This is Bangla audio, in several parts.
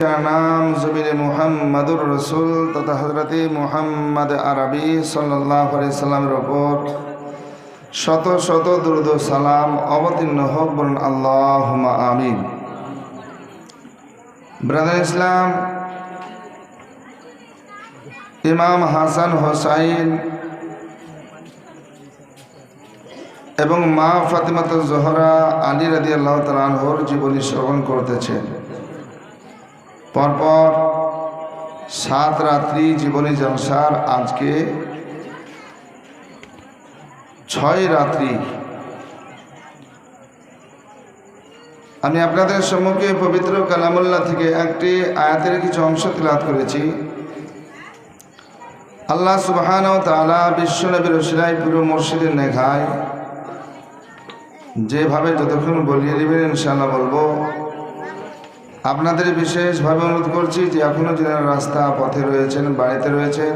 नाम ज़बीर मुहम्मदुर रसूल तथा हज़रत मुहम्मद अरबी सल्लल्लाहु अलैहि वसल्लमेर ओपर शत शत दुरूद ও সালাম অবতীর্ণ হোক, বলুন আল্লাহুম্মা আমিন। ব্রাদার ইসলাম, ইমাম হাসান হোসাইন এবং মা ফাতিমাতুজ জোহরা আলী রাদিয়াল্লাহু তাআলা আনহুর জীবনী শ্রবণ করতেছেন। পরপর 7 রাত্রি জীবনী জলসার আজকে 6 রাত্রি আমি আপনাদের সম্মুখে পবিত্র কালামুল্লাহ থেকে একটি আয়াতের কিছু অংশ তিলাওয়াত করেছি। আল্লাহ সুবহানাহু ওয়া তাআলা বিশ্বনবীর ওসিলায় পুরো মুর্শিদের নেখায় যেভাবে যতক্ষণ বলিয়ে দেবেন ইনশাআল্লাহ বলবো। আপনাদের বিশেষভাবে অনুরোধ করছি যে এখনও যারা রাস্তা পথে রয়েছেন, বাড়িতে রয়েছেন,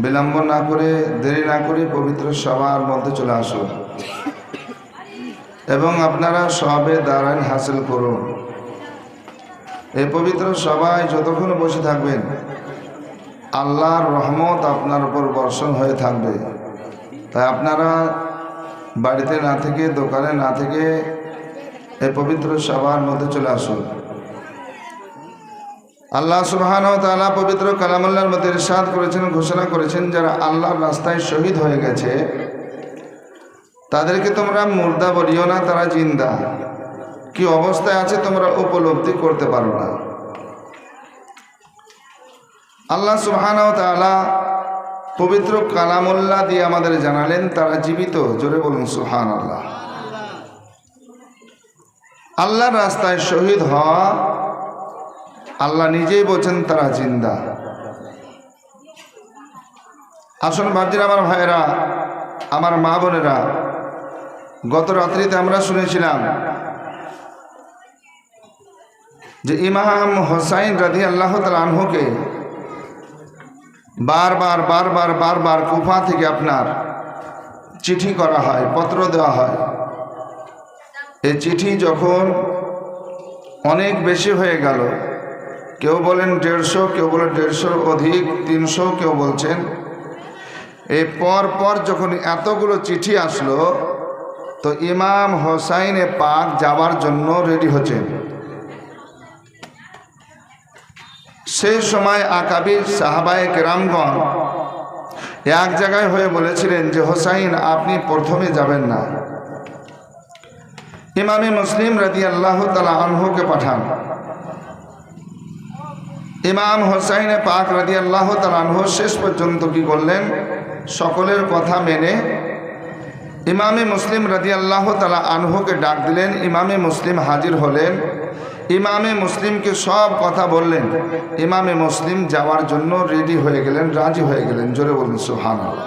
বিলম্ব না করে, দেরি না করে পবিত্র সভার মধ্যে চলে আসুন এবং আপনারা সবে দাঁড়ান হাসিল করুন। এই পবিত্র সভায় যতক্ষণ বসে থাকবেন আল্লাহর রহমত আপনার উপর বর্ষণ হয়ে থাকবে। তাই আপনারা বাড়িতে না থেকে, দোকানে না থেকে এই পবিত্র সভার মধ্যে চলে আসুন। আল্লাহ সুবহানাহু ওয়া তাআলা পবিত্র কালামুল্লাহর মধ্যে ইরশাদ করেছেন, ঘোষণা করেছেন, যারা আল্লাহর রাস্তায় শহীদ হয়ে গেছে তাদেরকে তোমরা মুর্দা বলিও না, তারা জিন্দা। কি অবস্থায় আছে তোমরা উপলব্ধি করতে পারো না। আল্লাহ সুবহানাহু ওয়া তাআলা পবিত্র কালামুল্লাহ দিয়ে আমাদের জানালেন তারা জীবিত। জোরে বলুন সুবহানাল্লাহ। আল্লাহর রাস্তায় শহীদ হওয়া, আল্লাহ নিজেই বলছেন তারা জিন্দা। আসুন ভাবছিলাম আমার ভাইয়েরা, আমার মা বোনেরা, গত রাত্রিতে আমরা শুনেছিলাম যে ইমাম হোসাইন রাদিয়াল্লাহু তাআলা আনহুকে বারবার কুফা থেকে আপনার চিঠি করা হয়, পত্র দেওয়া হয়। এই চিঠি যখন অনেক বেশি হয়ে গেল, কেউ বলেন 150, কেউ বলেন 150 অধিক, 300 কেউ বলছেন, এই পর যখন এতগুলো চিঠি আসলো তো ইমাম হোসাইনে পাক যাওয়ার জন্য রেডি হচ্ছেন। সেই সময় আকাবির সাহাবায়ে কেরামগণ এক জায়গায় হয়ে বলেছিলেন যে হোসাইন আপনি প্রথমে যাবেন না, ইমামে মুসলিম রাদিয়াল্লাহু তাআলা আনহুকে পাঠান। ইমাম হোসাইনে পাক রাদিয়াল্লাহু তাআলা আনহু শেষ পর্যন্ত কি করলেন, সকলের কথা মেনে ইমামে মুসলিম রাদিয়াল্লাহু তাআলা আনহুকে ডাক দিলেন। ইমামে মুসলিম হাজির হলেন, ইমামে মুসলিমকে সব কথা বললেন। ইমামে মুসলিম যাওয়ার জন্য রেডি হয়ে গেলেন, রাজি হয়ে গেলেন। জোরে বলুন সুবহানাল্লাহ।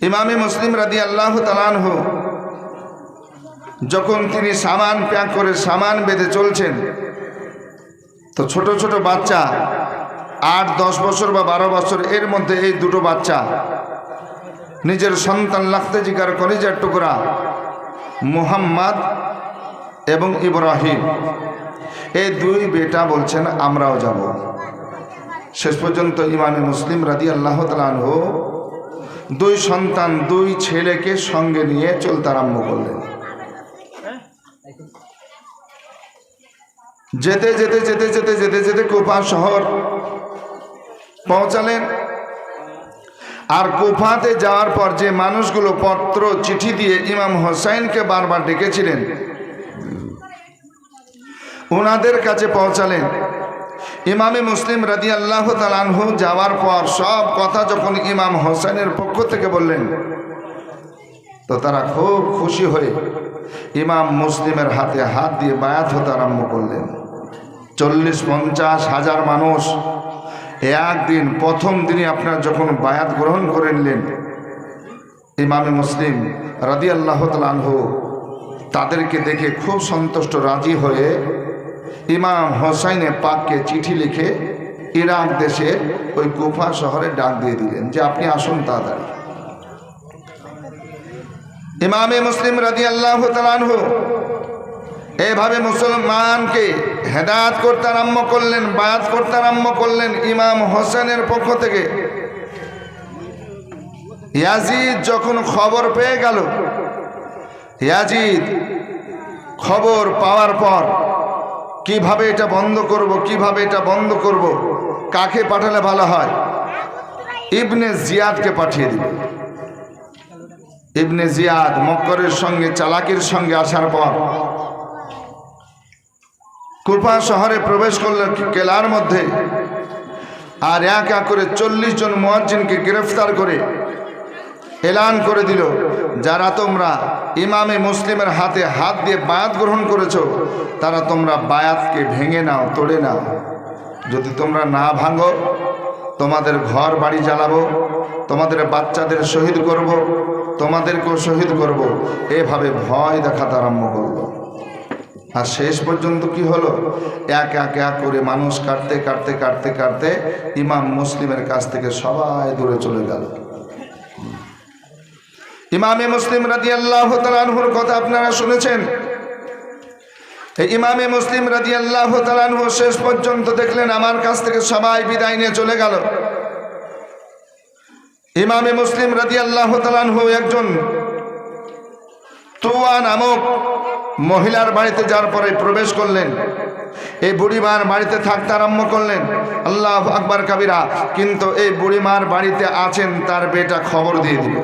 ইমামে মুসলিম রাদিয়াল্লাহু তাআলা আনহু যখন তিনি সামান প্যাক করে সামান বেঁধে চলছেন তো ছোট ছোট বাচ্চা 8-10 বছর বা 12 বছর এর মধ্যে এই দুটো বাচ্চা নিজের সন্তান লাগতে জিগার কলিজার টুকরা মুহাম্মদ এবং ইব্রাহিম, এই 2 বেটা বলছেন আমরাও যাব। শেষ পর্যন্ত ইমামে মুসলিম রাদিয়াল্লাহু তাআলা আনহু 2 সন্তান, 2 ছেলেকে সঙ্গে নিয়ে চলতে আরম্ভ করলেন। যেতে যেতে যেতে যেতে যেতে যেতে কুফা শহর পৌঁছালেন। আর কুফাতে যাওয়ার পর যে মানুষগুলো পত্র চিঠি দিয়ে ইমাম হোসাইনকে বারবার ডেকেছিলেন ওনাদের কাছে পৌঁছালেন। ইমামে মুসলিম রাদিয়াল্লাহু তাআলা আনহু যাওয়ার পর সব কথা যখন ইমাম হোসাইনের পক্ষ থেকে বললেন তো তারা খুব খুশি হয়ে ইমাম মুসলিমের হাতে হাত দিয়ে বায়াত হতে আরম্ভ করলেন। 40-50 হাজার মানুষ একদিন প্রথম দিনে আপনার যখন বায়াত গ্রহণ করে নিলেন, ইমামে মুসলিম রাদিয়াল্লাহু তাআলা আনহু তাদেরকে দেখে খুব সন্তুষ্ট, রাজি হয়ে ইমাম হোসাইনে পাককে চিঠি লিখে ইরাক দেশের ওই কুফা শহরে ডাক দিয়ে দিলেন যে আপনি আসুন তাড়াতাড়ি। ইমামে মুসলিম রাদিয়াল্লাহু তাআলা আনহু এইভাবে মুসলমানকে হেদায়েত করতে আরম্ভ করলেন, বায়াত করতে আরম্ভ করলেন ইমাম হোসেনের পক্ষ থেকে। ইয়াজিদ যখন খবর পেয়ে গেল, ইয়াজিদ খবর পাওয়ার পর কিভাবে এটা বন্ধ করব, কিভাবে এটা বন্ধ করব, কাকে পাঠালে ভালো হয়, ইবনে জিয়াদকে পাঠিয়ে দিল। ইবনে জিয়াদ মক্করের সঙ্গে চালাকির সঙ্গে আসার পর কুফা শহরে প্রবেশ করলেন কেলার মধ্যে, আর এক এক করে 40 জন মুয়াজ্জিনকে গ্রেফতার করে এলান করে দিল, যারা তোমরা ইমামে মুসলিমের হাতে হাত দিয়ে বায়াত গ্রহণ করেছো, তারা তোমরা বায়াতকে ভেঙে নাও, তোড়ে নাও। যদি তোমরা না ভাঙো, তোমাদের ঘর বাড়ি জ্বালাবো, তোমাদের বাচ্চাদের শহীদ করব, তোমাদেরকেও শহীদ করব। এভাবে ভয় দেখাতে আরম্ভ করলো। আর শেষ পর্যন্ত কি হলো, এক এক এক করে মানুষ কাটতে কাটতে কাটতে কাটতে ইমাম মুসলিমের কাছ থেকে সবাই দূরে চলে গেল। ইমামে মুসলিম রাদিয়াল্লাহু তাআলা আনহুর কথা আপনারা শুনেছেন। এই ইমামে মুসলিম রাদিয়াল্লাহু তাআলা আনহু শেষ পর্যন্ত দেখলেন আমার কাছ থেকে সবাই বিদায় নিয়ে চলে গেল। ইমামে মুসলিম রাদিয়াল্লাহু তাআলা আনহু একজন তুয়া নামক মহিলার বাড়িতে যাওয়ার পরে প্রবেশ করলেন। এই বুড়িমার বাড়িতে থাকতে আরম্ভ করলেন। আল্লাহু আকবার কাবীরা। কিন্তু এই বুড়িমার বাড়িতে আছেন তার বেটা খবর দিয়ে দিল,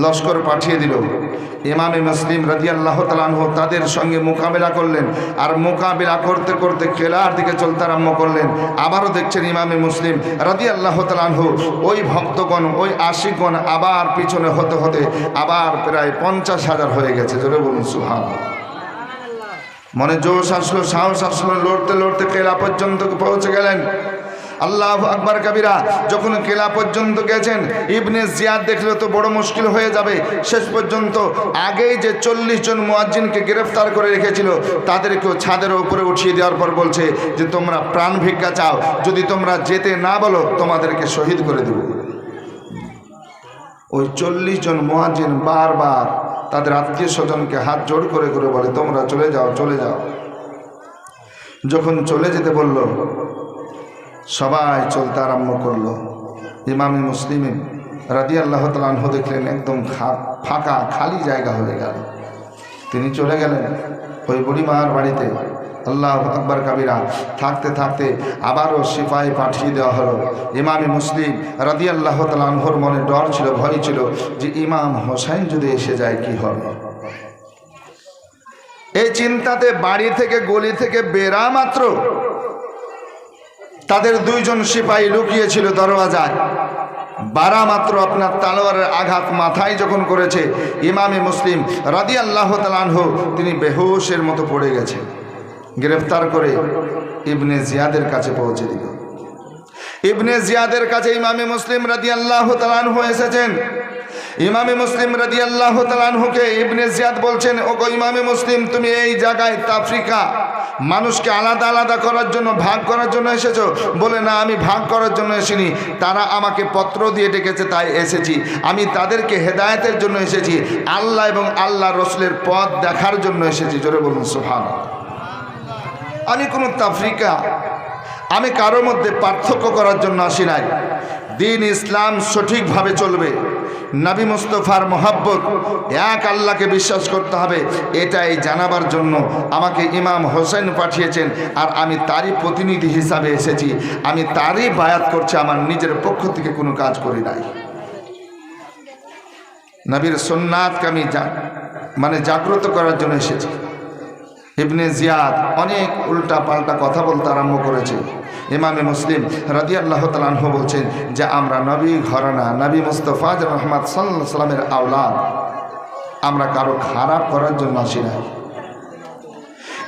লস্কর পাঠিয়ে দিল। ইমামে মুসলিম রাদিয়াল্লাহু তাআলা আনহু তাদের সঙ্গে মোকাবেলা করলেন, আর মোকাবেলা করতে করতে কেলার দিকে চলতে আরম্ভ করলেন। আবারও দেখছেন ইমামে মুসলিম রাদিয়াল্লাহু তাআলা আনহু ওই ভক্তগণ, ওই আশিকগণ আবার পিছনে হতে হতে আবার প্রায় 50,000 হয়ে গেছে। জোরে বলুন সুবহানাল্লাহ। মনে জোশ আসলো, সাহস আসলো, লড়তে লড়তে কেলা পর্যন্ত পৌঁছে গেলেন। আল্লাহু আকবার কাবীরা। যখন কেলা পর্যন্ত গেছেন, ইবনে জিয়াদ দেখলে তো বড় মুশকিল হয়ে যাবে। শেষ পর্যন্ত আগেই যে 40 জন মুয়াজ্জিনকে গ্রেফতার করে রেখেছিল, তাদেরকেও ছাদের উপরে উঠিয়ে দেওয়ার পর বলছে যে তোমরা প্রাণ ভিক্ষা চাও, যদি তোমরা যেতে না বলো তোমাদেরকে শহীদ করে দেব। ওই 40 জন মুয়াজ্জিন বারবার তাদের আত্মীয় স্বজনকে হাত জোড় করে করে বলে তোমরা চলে যাও, চলে যাও। যখন চলে যেতে বলল, সবাই চলতে আরম্ভ করলো। ইমামে মুসলিম রাদিয়াল্লাহু তাআলা আনহু দেখলেন একদম ফাঁকা খালি জায়গা হয়ে গেল। তিনি চলে গেলেন ওই বুড়িমার বাড়িতে। আল্লাহু আকবার কাবীরা। থাকতে থাকতে আবারও সিপাহী পাঠিয়ে দেওয়া হলো। ইমামে মুসলিম রাদিয়াল্লাহু তাআলা আনহুর মনে ডর ছিল, ভয় ছিল যে ইমাম হোসেন যদি এসে যায় কি হবে। এই চিন্তাতে বাড়ি থেকে গলি থেকে বেরা মাত্র তাদের 2 জন সিপাহী লুকিয়েছিল দরওয়াজায়। বারা মাত্র আপনার তলোয়ারের আঘাত মাথায় যখন করেছে, ইমামে মুসলিম রাদিয়াল্লাহু তাআলা আনহু তিনি বেহুশের মতো পড়ে গেছে। গ্রেফতার করে ইবনে জিয়াদের কাছে পৌঁছে দিল। ইবনে জিয়াদের কাছে ইমামে মুসলিম রাদিয়াল্লাহু তাআলা আনহু এসেছেন। ইমামে মুসলিম রাদিয়াল্লাহু তাআলা আনহুকে ইবনে জিয়াদ বলছেন, ওগো ইমামে মুসলিম, তুমি এই জায়গায় তাফরিকা মানুষকে আলাদা আলাদা করার জন্য, ভাগ করার জন্য এসেছো? বলে না, আমি ভাগ করার জন্য এসেছি, তারা আমাকে পত্র দিয়ে ডেকেছে তাই এসেছি। আমি তাদেরকে হেদায়েতের জন্য এসেছি, আল্লাহ এবং আল্লাহ রসুলের পথ দেখার জন্য এসেছি। জোরে বলুন সুবহানাল্লাহ। আমি কোনো তাফরিকা, আমি কারোর মধ্যে পার্থক্য করার জন্য আসি নাই। দিন ইসলাম সঠিকভাবে চলবে, নবী মুস্তাফার মহব্বত, এক আল্লাহকে বিশ্বাস করতে হবে, এটাই জানাবার জন্য আমাকে ইমাম হোসেন পাঠিয়েছেন। আর আমি তারই প্রতিনিধি হিসাবে এসেছি, আমি তারই বায়াত করছি, আমার নিজের পক্ষ থেকে কোনো কাজ করি নাই। নবীর সুন্নাতকে আমি জাগ্রত করার জন্য এসেছি। ইবনে জিয়াদ অনেক উল্টা পাল্টা কথা বলতে আরম্ভ করেছে। ইমামে মুসলিম রাদিয়াল্লাহু তাআলা আনহু বলছেন যে আমরা নবী ঘরানা, নবী মুস্তাফা মুহাম্মদ সাল্লাল্লাহু আলাইহি সাল্লামের আওলাদ, আমরা কারো খারাপ করার জন্য আসি না।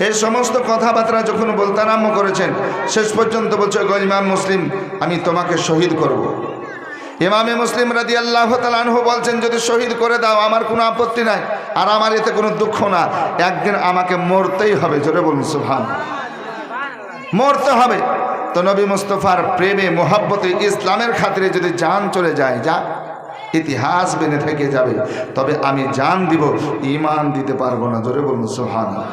এই সমস্ত কথাবার্তা যখন বলতে আরম্ভ করেছেন, শেষ পর্যন্ত বলছে, গো ইমাম মুসলিম, আমি তোমাকে শহীদ করব। ইমামে মুসলিম রাদিয়াল্লাহু তাআলা আনহু বলছেন, যদি শহীদ করে দাও আমার কোনো আপত্তি নাই, আর আমার এতে কোনো দুঃখ না, একদিন আমাকে মরতেই হবে। জোরে বলুন সুবহানাল্লাহ। মরতে হবে তো নবী মুস্তাফার প্রেমে, মোহাব্বতে, ইসলামের খাতিরে যদি জান চলে যায়, যা ইতিহাস বেনে থেকে যাবে, তবে আমি জান দিব, ঈমান দিতে পারবো না। জোরে বলুন সুবহানাল্লাহ।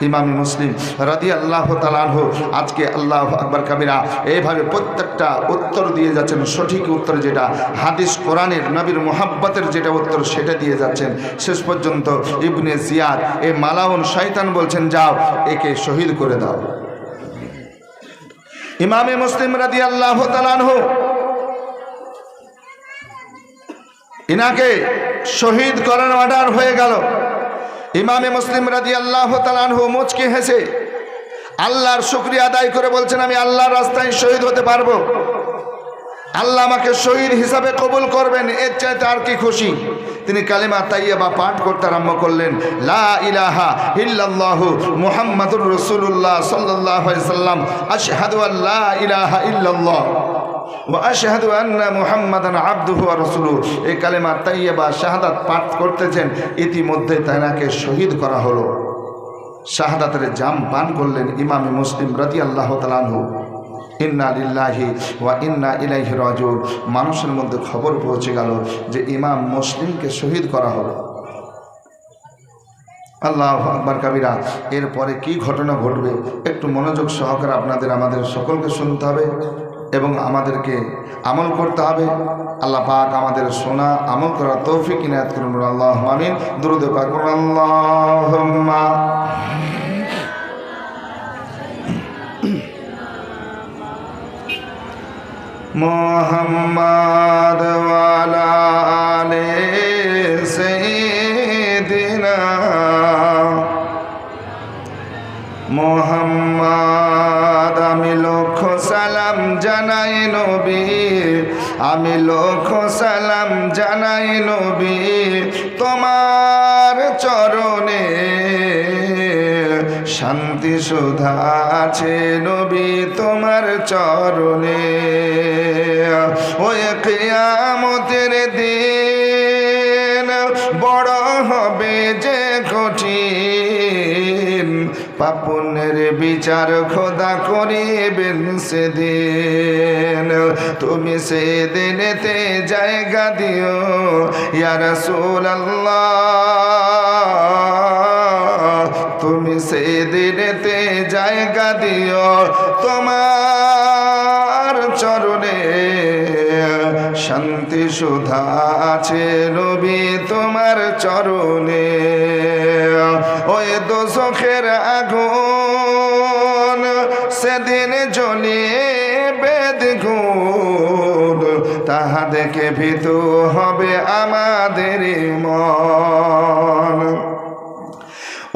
ইমাম মুসলিম রাদিয়াল্লাহু তাআলা আনহু আজকে আল্লাহু আকবার কাবীরা এইভাবে প্রত্যেকটা উত্তর দিয়ে যাচ্ছেন, সঠিক উত্তর যেটা হাদিস কোরআনের নবীর মুহাব্বতের যেটা উত্তর সেটা দিয়ে যাচ্ছেন। শেষ পর্যন্ত ইবনে জিয়াদ এই মালাউন শয়তান বলছেন, যাও একে শহীদ করে দাও। ইমাম মুসলিম রাদিয়াল্লাহু তাআলা আনহু ইনাকে শহীদ করার অর্ডার হয়ে গেল। ইমামে মুসলিম রাদিয়াল্লাহু তাআলা আনহু মুচকি হেসে আল্লাহর শুকরিয়া আদায় করে বলছেন, আমি আল্লাহর রাস্তায় শহীদ হতে পারবো, আল্লাহ আমাকে শহীদ হিসাবে কবুল করবেন, এর চাইতে আর কি খুশি। তিনি কালিমা তাইয়্যিবা পাঠ করতে আরম্ভ করলেন, লা ইলাহা ইল্লাল্লাহু মুহাম্মাদুর রাসূলুল্লাহ সাল্লাল্লাহু আলাইহি সাল্লাম, আশহাদু আল্লা ইলাহা ইল্লাল্লাহ ওয়া আশহাদু আন্না মুহাম্মাদান আবদুহু ওয়া রাসূলুহু। এই কালিমা তাইয়্যিবা শাহাদাত পাঠ করতেছেন, ইতিমধ্যে তাকে শহীদ করা হলো। শাহাদাতের জাম পান করলেন ইমামে মুসলিম রাদিয়াল্লাহু তাআলা আনহু। ইন্না লিল্লাহি ওয়া ইন্না ইলাইহি রাজিউন। মানুষের মধ্যে খবর পৌঁছে গেল যে ইমাম মুসলিমকে শহীদ করা হলো। আল্লাহু আকবার কাবীরা। এরপরে কি ঘটনা ঘটবে একটু মনোযোগ সহকারে আপনাদের আমাদের সকলকে শুনতে হবে এবং আমাদেরকে আমল করতে হবে। আল্লাহ পাক আমাদের শোনা আমল করার তৌফিক ইনায়াত করুন। আল্লাহুম্মা আমিন। দুরূদ পাক করুন। আল্লাহুম্মা মুহাম্মাদ ওয়া আলা আলি সাইয়্যিদিনা মুহাম্মাদ। আমি লক্ষ সালাম জানাই নবী, আমি লক্ষ সালাম জানাই নবী তোমার চরণে, শান্তি সুধা আছে নবী তোমার চরণে। ওই কিয়ামতের দিন বড় হবে যে কঠিন, পাপনের বিচার খোদা করিবেন সেদিন। তুমি সেদিনেতে জায়গা দিও ইয়া রাসূলুল্লাহ, তুমি সেদিনেতে জায়গা দিও তোমার চরণে, শান্তি সুধা আছে নবী তোমার চরণে। ওই দোজখের আগুন সেদিন জ্বলিবে দ্বিগুণ, তাহা দেখে ভীতু হবে আমাদের মন।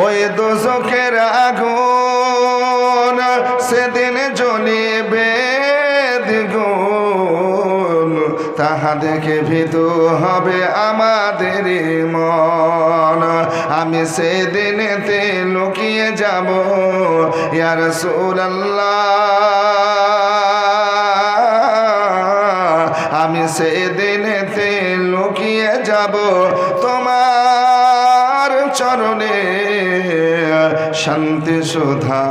ওই দোজখের আগুন সেদিন জ্বলিবে দ্বিগুণ, তাহা দেখে ভীতু হবে আমাদের মন। আমি সেদিনেতে লুকিয়ে যাব ইয়া রাসূলুল্লাহ, আমি সেদিনেতে লুকিয়ে যাব তোমার চরণে, শান্তি সুধা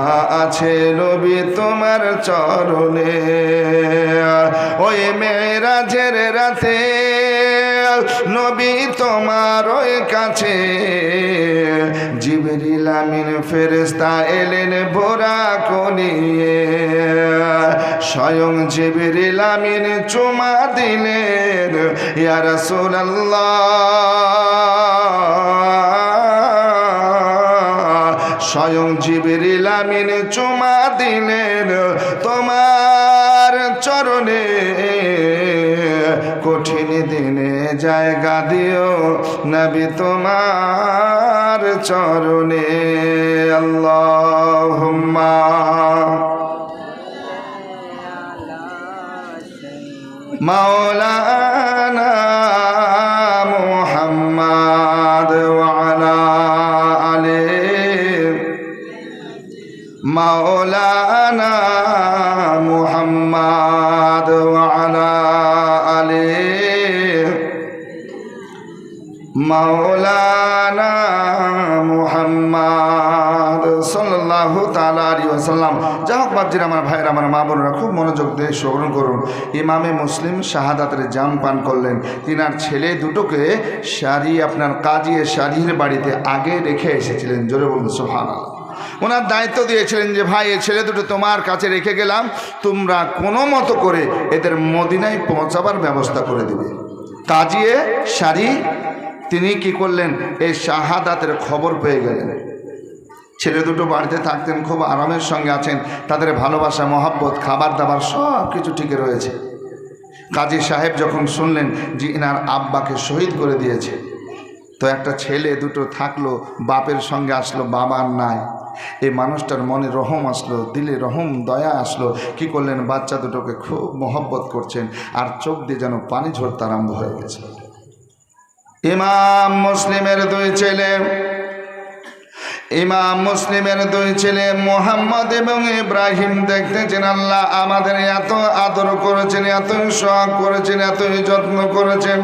আছে নবী তোমার চরণে। ওই মেরাজের রাতে নবী তোমার ওই কাছে, জিবরিল আমিন ফেরেশতা এলেন বোরাক নিয়ে, স্বয়ং জিবরিল আমিন চুমা দিলেন ইয়া রাসূলুল্লাহ, স্বয়ং জিবরিল আমিন চুমা দিলেন তোমার চরণে। কঠিন দিনে জায়গা দিও নবী তোমার চরণে। আল্লাহুম্মা মাওলানা মুহাম্মাদ ওয়া আলা আলি মাওলানা মুহাম্মাদ ওয়া আলা আলি মাওলানা মুহাম্মাদ সাল্লাল্লাহু সাল্লাল্লাহু তাআলা আলাইহি ওয়াসাল্লাম। যা হোক বাপজির, আমার ভাইয়ের, আমার মা বোনেরা খুব মনোযোগ দিয়ে শ্রবণ করুন। ইমামে মুসলিম শাহাদাতের জাম পান করলেন। তিনার ছেলে দুটোকে আপনার কাজী শারির বাড়িতে আগে রেখে এসেছিলেন। জোরে বলুন সুবহানাল্লাহ। ওনার দায়িত্ব দিয়েছিলেন যে ভাই, এই ছেলে দুটো তোমার কাছে রেখে গেলাম, তোমরা কোনো মতো করে এদের মদিনায় পৌঁছাবার ব্যবস্থা করে দিবে। কাজী শারি তিনি কি করলেন, এই শাহাদাতের খবর পেয়ে গেলেন। ছেলে দুটো বাড়িতে থাকতেন, খুব আরামের সঙ্গে আছেন, তাদের ভালোবাসা, মহাব্বত, খাবার দাবার সব কিছু ঠিক রয়েছে। কাজী সাহেব যখন শুনলেন যে ইনার আব্বাকে শহীদ করে দিয়েছে, তো একটা ছেলে দুটো থাকলো, বাপের সঙ্গে আসলো, বাবা নাই। এই মানুষটার মনে রহম আসলো, দিলে রহম দয়া আসলো। কি করলেন, বাচ্চা দুটোকে খুব মহব্বত করছেন, আর চোখ দিয়ে যেন পানি ঝরতে আরম্ভ হয়ে গেছে। ইমাম মুসলিমের দুই ছেলে মোহাম্মদ এবং ইব্রাহিম দেখতেছেন, আল্লাহ আমাদের এত আদর করেছেন, এতই শখ করেছেন, এতই যত্ন করেছেন।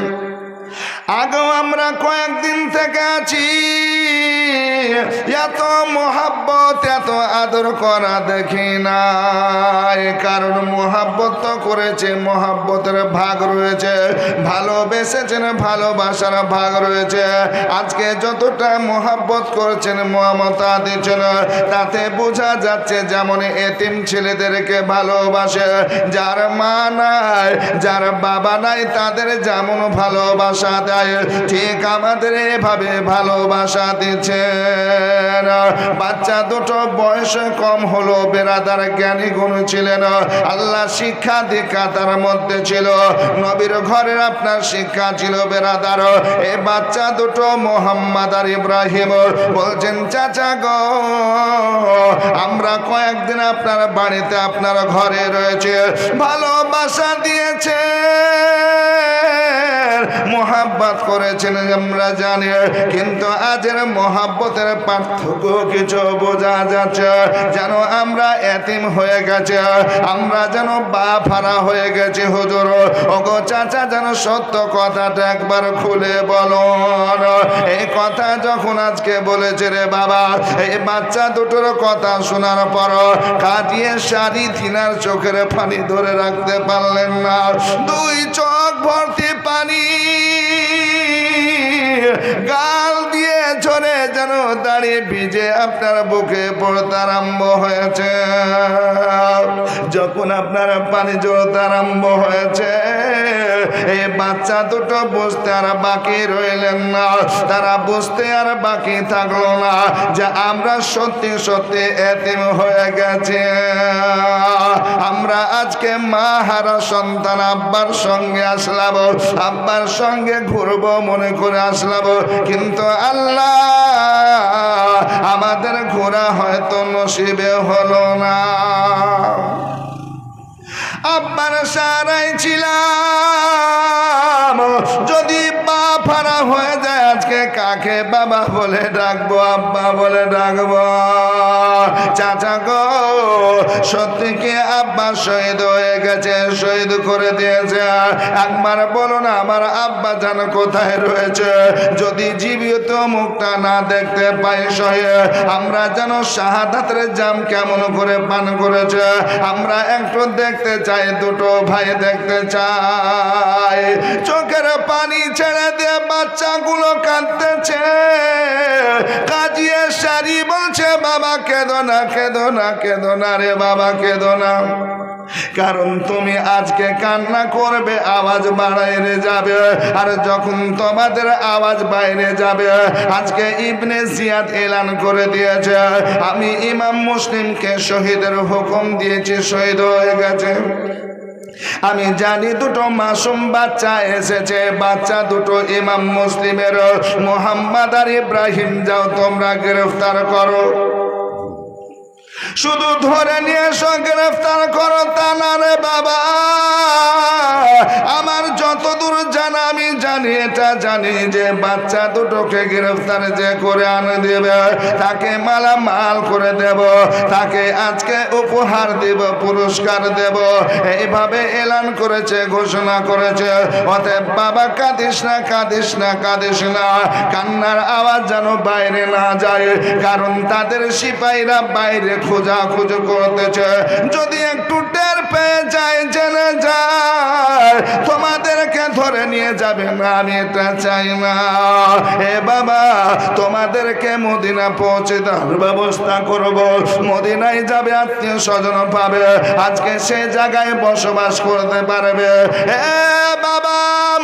আগেও আমরা কয়েকদিন থেকে আছি, এত মোহাব্বত, এত আদর করা দেখি না। কারণ মোহাব্বত তো করেছে, মোহাব্বতের ভাগ রয়েছে, ভালোবেসেছেন, ভালোবাসার ভাগ রয়েছে। আজকে যতটা মোহাব্বত করেছেন, মমতা দিচ্ছেন, তাতে বোঝা যাচ্ছে যেমন এতিম ছেলেদেরকে ভালোবাসে, যার মা নাই, যার বাবা নাই, তাদের যেমন ভালোবাসা দেয়, ঠিক আমাদের এভাবে ভালোবাসা দিচ্ছেন। বাচ্চা দুটো বয়স কম হলো, বেরাদার জ্ঞানী গুণ ছিলেন, আল্লাহ শিক্ষা দীক্ষা তার মধ্যে ছিল, নবীর ঘরের আপনার শিক্ষা ছিল বেরাদার। এই বাচ্চা দুটো মোহাম্মদ আর ইব্রাহিম বলছেন, চাচা গো, আমরা কয়েকদিন আপনার বাড়িতে, আপনার ঘরে রয়েছে, ভালোবাসা দিয়েছে, মোহাব্বত করেছেন, আমরা জানি, কিন্তু আজের মোহাব্বতের পার্থক্য কিছু বোঝা যাচ্ছে। যেন আমরা এতিম হয়ে গেছে, আমরা যেন বাপ হারা হয়ে গেছি। হুজুর, ওগো চাচা, যেন সত্য কথাটা একবার খুলে বলুন। এই কথা যখন আজকে বলেছে রে বাবা, এই বাচ্চা দুটোর কথা শোনার পর কাটিয়ে শাড়ি তিনার চোখের পানি ধরে রাখতে পারলেন না। দুই চোখ ভর্তি পানি গাল দিয়ে ঝরে যেন দাঁড়িয়ে ভিজে আপনার বুকে পড়তে আরম্ভ হয়েছে। যখন আপনার পানি ঝরতে আরম্ভ হয়েছে, এই বাচ্চা দুটো বুঝতে আর বাকি রইলেন না, তারা বুঝতে আর বাকি থাকলো না যে আমরা সত্যি সত্যি এতিম হয়ে গেছে। আমরা আজকে মা হারা সন্তান, আব্বার সঙ্গে আসলাম, আব্বার সঙ্গে ঘুরবো মনে করে আসলাম, কিন্তু আল্লাহ আমাদের ঘোরা হয়তো নসিবে হলো না। আব্বার সারাই ছিলাম, যদি বাপ হারা হয়ে যায়, আজকে কাকে বাবা বলে ডাকবো, আব্বা বলে ডাকবো? চাচা গো, সত্যি কি আব্বা শহীদ হয়ে গেছে, শহীদ করে দিয়েছে? একবার বলুন, আমার আব্বা যেন কোথায় রয়েছে? যদি জীবিত মুখটা না দেখতে পাই শহীদ, আমরা যেন শাহাদাতের জাম কেমন করে পান করেছে, আমরা একটু দেখতে চাই, দুটো ভাই দেখতে চাই। চোখের পানি ছেড়ে দিয়ে বাচ্চাগুলো কাঁদতেছে। কাজী শারি বলছে, বাবা কেঁদো না, কেঁদো না, কেঁদো না রে বাবা, কেঁদো না। কারণ তুমি আজকে কান্না করবে, আওয়াজ বাইরে যাবে, আর যখন তোমাদের আওয়াজ বাইরে যাবে, আজকে ইবনে জিয়াদ এলান করে দিয়েছে, আমি ইমাম মুসলিমকে শহীদের হুকুম দিয়েছি, শহীদ হয়ে গেছে। আমি জানি দুটো মাসুম বাচ্চা এসেছে, বাচ্চা দুটো ইমাম মুসলিমের, মোহাম্মদ আর ইব্রাহিম, যাও তোমরা গ্রেফতার করো। শুধু ধরে নিয়ে এসো গ্রেফতার করো তা না রে বাবা। আমার যতদূর জানা আমি জানি, এটা জানি যে বাচ্চা দুটোকে গ্রেফতার যে করে আনে দেবে, তাকে মালামাল করে দেব, তাকে আজকে উপহার দেব, পুরস্কার দেব, এইভাবে এলান করেছে, ঘোষণা করেছে। অতএব বাবা কাঁদিস না, কাঁদিস না, কাঁদিস না, কান্নার আওয়াজ যেন বাইরে না যায়, কারণ তাদের সিপাহীরা বাইরে খোঁজাখুঁজি করতেছে। যদি একটু টের পেয়ে যায়, জেনে যায়, তোমাদেরকে ধরে নিয়ে যাবে না, আমি এটা চাই না। হে বাবা, তোমাদেরকে মদিনা পৌঁছে দেওয়ার ব্যবস্থা করব। মদিনায় যাবে, আত্মীয় স্বজন পাবে, আজকে সে জায়গায় বসবাস করতে পারবে। হে বাবা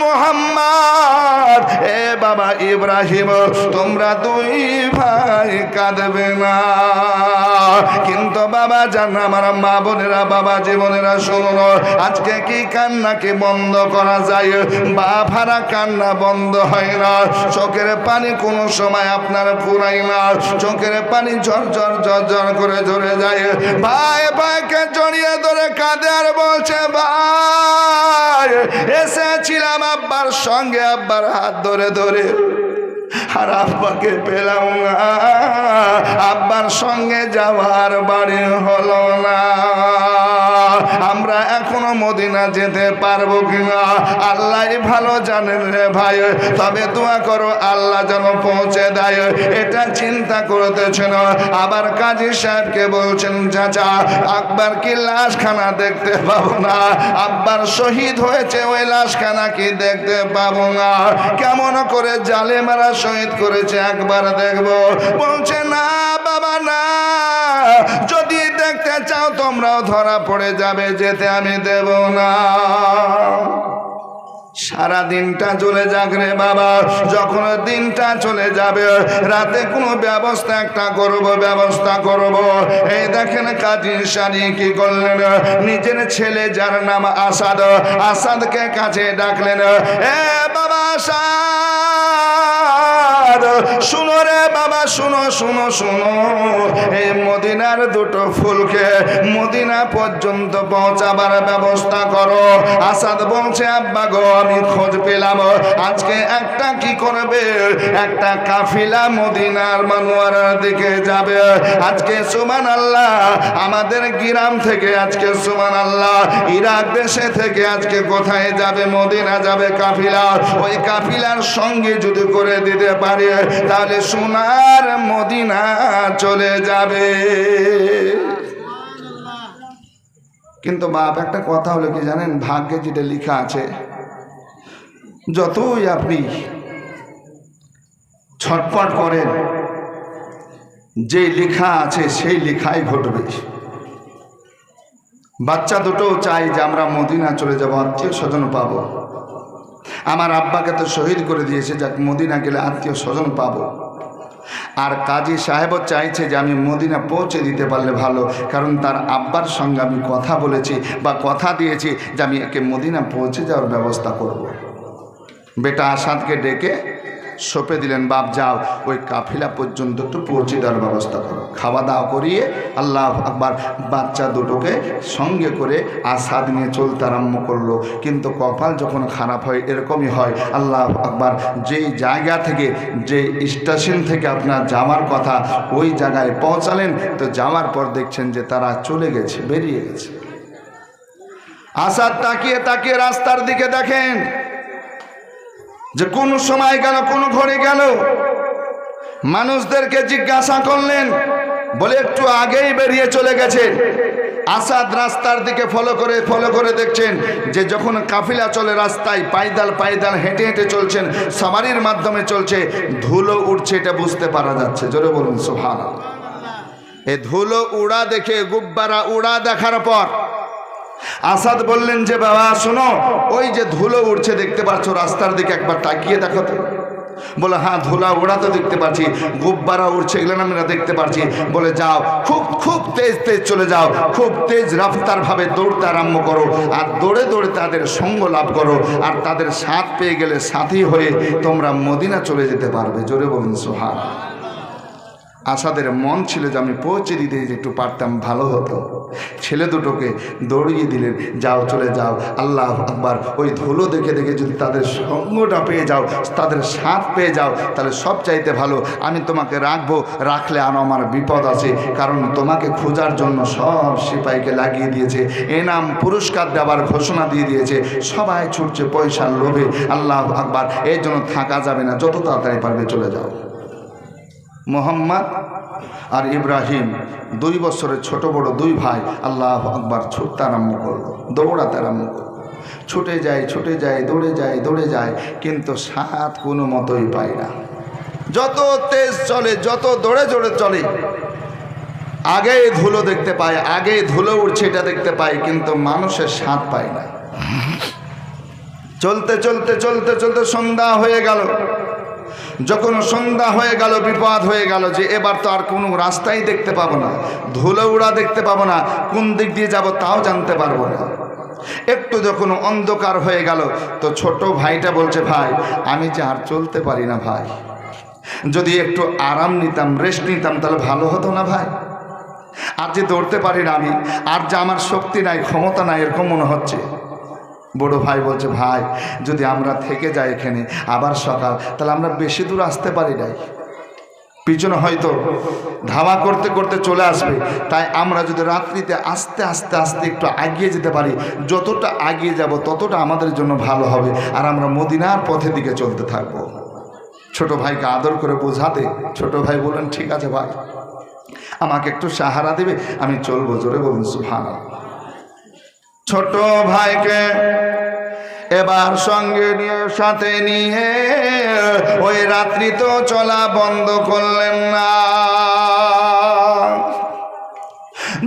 মুহাম্মদ, হে বাবা ইব্রাহিম, তোমরা দুই ভাই কাঁদবে না। কিন্তু বাবা জান, আমার মা বোনেরা, বাবা জীবনেরা, শুনুন, আজকে কি কান্নাকে বন্ধ করা যায়? বাপ হারা কান্না বন্ধ হয় না। চোখের পানি কোনো সময় আপনার ফুরাই না, চোখের পানি ঝরঝর ঝরঝর করে ঝরে যায়। ভাই ভাইকে জড়িয়ে ধরে কাঁদে আর বলছে, ভাই এসেছিলাম আব্বার সঙ্গে, আব্বার হাত ধরে ধরে, আর আব্বাকে পেলাম না, আব্বার সঙ্গে যাওয়ার বাড়ি হলো না। আমরা এখনো মদিনা যেতে পারবো কিনা আল্লাহ ভালো জানেন রে ভাই। তবে দোয়া করো আল্লাহ যেন পৌঁছে দেয়, এটা চিন্তা করতেছেন। আবার কাজী সাহেবকে বলছেন, চাচা আকবর কি লাশখানা দেখতে পাবো না? আব্বার শহীদ হয়েছে, ওই লাশখানা কি দেখতে পাবো না? কেমন করে জালেমারা শহীদ করেছে একবার দেখবো। বলছে না বাবা না, যদি দেখতে চাও তোমরাও ধরা পড়ে যাবে, যেতে আমি দেব না। সারা দিনটা চলে যাক রে বাবা, যখন দিনটা চলে যাবে, রাতে কোনো ব্যবস্থা একটা করব, ব্যবস্থা করব। এই দেখেন কাজী সারি কি করলেন, নিজের ছেলে যার নাম আসাদ, আসাদকে কাছে ডাকলেন। এ বাবা আসাদ, শুনো রে বাবা, শুনো শুনো শুনো, এই মদিনার দুটো ফুলকে মদিনা পর্যন্ত পৌঁছাবার ব্যবস্থা করো। আসাদ বলছে, আব্বা গো, আমি খোঁজ পেলাম, আজকে একটা কি করবে, একটা কাফিলা মদিনার মানোয়ারার দিকে যাবে। আজকে সুবহানাল্লাহ, আমাদের গ্রাম থেকে আজকে সুবহানাল্লাহ, ইরাক দেশে থেকে আজকে কোথায় যাবে? মদিনা যাবে কাফিলা। ওই কাফিলার সঙ্গে যদি করে দিতে পারে, তাহলে সোনার মদিনা চলে যাবে। কিন্তু বাপ, একটা কথা হলো কি জানেন, ভাগ্যে যেটা লেখা আছে, যতই আপনি ছটফট করেন, যে লেখা আছে সেই লেখাই ঘটবে। বাচ্চা দুটো চাই যে আমরা মদিনা চলে যাব, আত্মীয় স্বজন পাবো। আমার আব্বাকে তো শহীদ করে দিয়েছে, যাক মদিনা গেলে আত্মীয় স্বজন পাবো। আর কাজী সাহেবও চাইছে যে আমি মদিনা পৌঁছে দিতে পারলে ভালো, কারণ তার আব্বার সঙ্গে আমি কথা বলেছি বা কথা দিয়েছি যে আমি একে মদিনা পৌঁছে যাওয়ার ব্যবস্থা করব। বেটা আসাদকে ডেকে সঁপে দিলেন, বাপ যাও, ওই কাফিলা পর্যন্ত একটু পৌঁছে দেওয়ার ব্যবস্থা করো। খাওয়া দাওয়া করিয়ে আল্লাহ আকবার, বাচ্চা দুটোকে সঙ্গে করে আসাদ নিয়ে চলতে আরম্ভ করলো। কিন্তু কপাল যখন খারাপ হয়, এরকমই হয়। আল্লাহ আকবার, যেই জায়গা থেকে, যে স্টেশন থেকে আপনার যাওয়ার কথা, ওই জায়গায় পৌঁছালেন, তো যাওয়ার পর দেখছেন যে তারা চলে গেছে, বেরিয়ে গেছে। আসাদ তাকিয়ে তাকিয়ে রাস্তার দিকে দেখেন যে কোন সময় গেল, কোন ঘড়ি গেল। মানুষদেরকে জিজ্ঞাসা করলেন, বলে একটু আগেই বেরিয়ে চলে গেছে। আসাদ রাস্তার দিকে ফলো করে দেখছেন যে যখন কাফিলা চলে রাস্তায় পায়দাল পায়দাল হেঁটে হেঁটে চলছেন, সাওয়ারির মাধ্যমে চলছে, ধুলো উঠছে, এটা বুঝতে পারা যাচ্ছে। জোরে বলুন সুবহানাল্লাহ। এই ধুলো উড়া দেখে, গুব্বারা উড়া দেখার পর আসাদ বললেন যে বাবা শোনো, ওই যে ধুলো উড়ছে দেখতে পাচ্ছ রাস্তার দিকে, একবার তাকিয়ে দেখো তো। বলে হ্যাঁ, ধুলা ওড়া তো দেখতে পাচ্ছি, গুব্বারা উড়ছে, এগুলো আমরা দেখতে পাচ্ছি। বলে যাও, খুব খুব তেজ তেজ চলে যাও, খুব তেজ রাফতার ভাবে দৌড়তে আরম্ভ করো, আর দৌড়ে দৌড়ে তাদের সঙ্গ লাভ করো, আর তাদের সাথ পেয়ে গেলে সাথী হয়ে তোমরা মদিনা চলে যেতে পারবে। জোরে বলুন সুবহানাল্লাহ। আসাদের মন ছিল যে আমি পৌঁছে দিতে একটু পারতাম ভালো হতো। ছেলে দুটোকে দৌড়িয়ে দিলেন, যাও চলে যাও। আল্লাহ আকবার। ওই ধুলো দেখে দেখে যদি তাদের সঙ্গটা পেয়ে যাও, তাদের সাথ পেয়ে যাও, তাহলে সব চাইতে ভালো। আমি তোমাকে রাখবো, রাখলে আর আমার বিপদ আছে, কারণ তোমাকে খোঁজার জন্য সব সিপাহীকে লাগিয়ে দিয়েছে, এনাম পুরস্কার দেওয়ার ঘোষণা দিয়ে দিয়েছে, সবাই ছুটছে পয়সার লোভে। আল্লাহ আকবার। এই জন্য থাকা যাবে না, যত তাড়াতাড়ি পারবে চলে যাও। মোহাম্মদ আর ইব্রাহিম 2 বছরের ছোট বড় 2 ভাই আল্লাহ আকবার ছুটতে আরম্ভ করলো, দৌড়াতে আরম্ভ করলো। ছুটে যায়, ছুটে যায়, দৌড়ে যায়, দৌড়ে যায়, কিন্তু সাথ কোনো মতোই পায় না। যত তেজ চলে, যত দৌড়ে দৌড়ে চলে, আগে ধুলো দেখতে পায়, আগে ধুলো উঠছে এটা দেখতে পায়, কিন্তু মানুষের সাথ পায় না। চলতে চলতে চলতে চলতে সন্ধ্যা হয়ে গেল। যখন সন্ধ্যা হয়ে গেল, বিপদ হয়ে গেল যে এবার তো আর কোনো রাস্তাই দেখতে পাবো না, ধুলো উড়া দেখতে পাবো না, কোন দিক দিয়ে যাব তাও জানতে পারবো না। একটু যখন অন্ধকার হয়ে গেল, তো ছোট ভাইটা বলছে, ভাই আমি যে আর চলতে পারি না ভাই, যদি একটু আরাম নিতাম, রেস্ট নিতাম তাহলে ভালো হতো না ভাই। আর যে দৌড়তে পারি না আমি, আর যে আমার শক্তি নাই, ক্ষমতা নাই, এরকম মনে হচ্ছে। বড় ভাই বলছে, ভাই যদি আমরা থেকে যাই এখানে আবার সকাল, তাহলে আমরা বেশি দূর আসতে পারি নাই, পিছনে হয়তো ধাওয়া করতে করতে চলে আসবে। তাই আমরা যদি রাত্রিতে আস্তে আস্তে আস্তে একটু এগিয়ে যেতে পারি, যতটা এগিয়ে যাব ততটা আমাদের জন্য ভালো হবে, আর আমরা মদিনার পথের দিকে চলতে থাকব। ছোট ভাইকে আদর করে বোঝাতে ছোট ভাই বললেন, ঠিক আছে ভাই, আমাকে একটু সাহারা দেবে, আমি চলবো। জোরে বলুন সুবহানাল্লাহ। ছোট ভাইকে এবার সঙ্গে নিয়ে, সাথে নিয়ে ওই রাত্রি তো চলা বন্ধ করলেন না।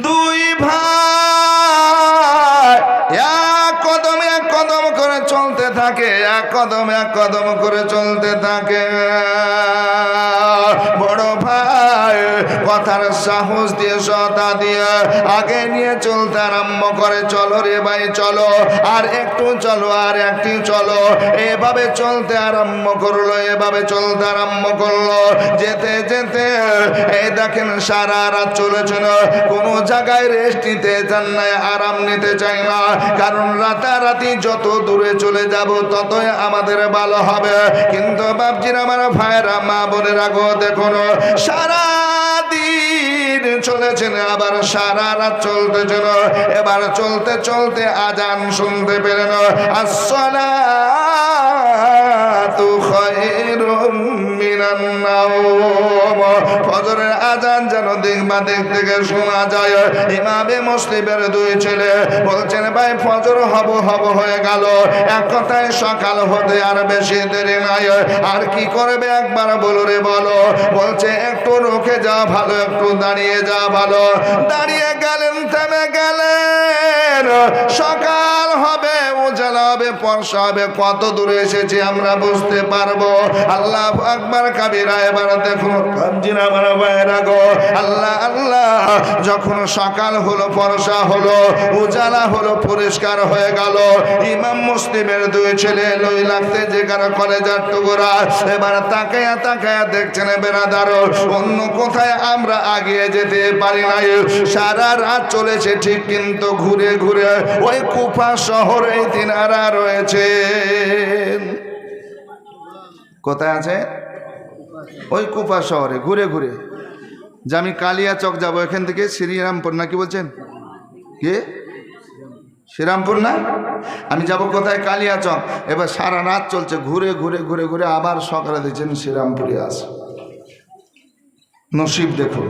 2 ভাই এক কদম এক কদম করে চলতে থাকে, এক কদম এক কদম করে চলতে থাকে। বড় ভাই কথার সাহস দিয়ে, সতা দিয়ে আগে নিয়ে চলতে আরম্ভ করে, চলো রে ভাই চলো, আর একটু চলো, আর একটু চলো। এভাবে চলতে আরম্ভ করলো, এভাবে চলতে আরম্ভ করলো। যেতে যেতে এই দেখেন সারা রাত চলেছিল, কোনো জায়গায় রেস্ট নিতে চান না, আরাম নিতে চাই না, কারণ রাতারাতি যত দূরে চলে যাব ততই আমাদের ভালো হবে। কিন্তু বাপজির আমার ভাইরা, মা বোনেরা গো, দেখুন সারা দিন চলেছেন, আবার সারা রাত চলতেছিল। এবার চলতে চলতে আজান শুনতে পেলেন, আসসালাতু খায়রুম মিনান নাওম। ফজরের আজান যেন দিক বা দিক থেকে শোনা যায়। ইমামে মুসলিমের 2 ছেলে বলছেন, ভাই ফজর হব হয়ে গেল, এক কথায় সকাল হতে আর বেশি দেরি নাই। আর কি করবে একবার বলো রে বলো। বলছে, একটু রুখে যাওয়া ভালো, একটু দাঁড়িয়ে যাওয়া ভালো। দাঁড়িয়ে গেলেন, থেমে গেলেন, সকাল হবে, উজালা হবে, ফর্সা হবে, কত দূরে এসেছি আমরা বুঝতে পারবো। আল্লাহ আকবার কাবীরা। এবার দেখুন কামজিরা মারা বাইরা গো, আল্লাহ আল্লাহ, যখন সকাল হলো, ফর্সা হলো, উজালা হলো, পরিষ্কার হয়ে গেল, ইমাম মুসলিমের 2 ছেলে লই লাগতে যেখানে কলেজার টুকরা, এবার তাকায়া তাকায়া দেখছেন বেরাদার, অন্য কোথায় আমরা আগিয়ে যেতে পারি নাই। সারা রাত চলেছে ঠিক, কিন্তু ঘুরে ঘুরে ওই কুফা শহরে তিনারা রয়েছে। কোথায় আছে? ওই কুফা শহরে ঘুরে ঘুরে। যে আমি কালিয়াচক যাবো, এখান থেকে শ্রীরামপুর না, কি বলছেন, কে শ্রীরামপুর না, আমি যাব কোথায়? কালিয়াচক। এবার সারা রাত চলছে, ঘুরে ঘুরে ঘুরে ঘুরে আবার সকালে দেখছেন শ্রীরামপুরে আসে। নসিব দেখুন,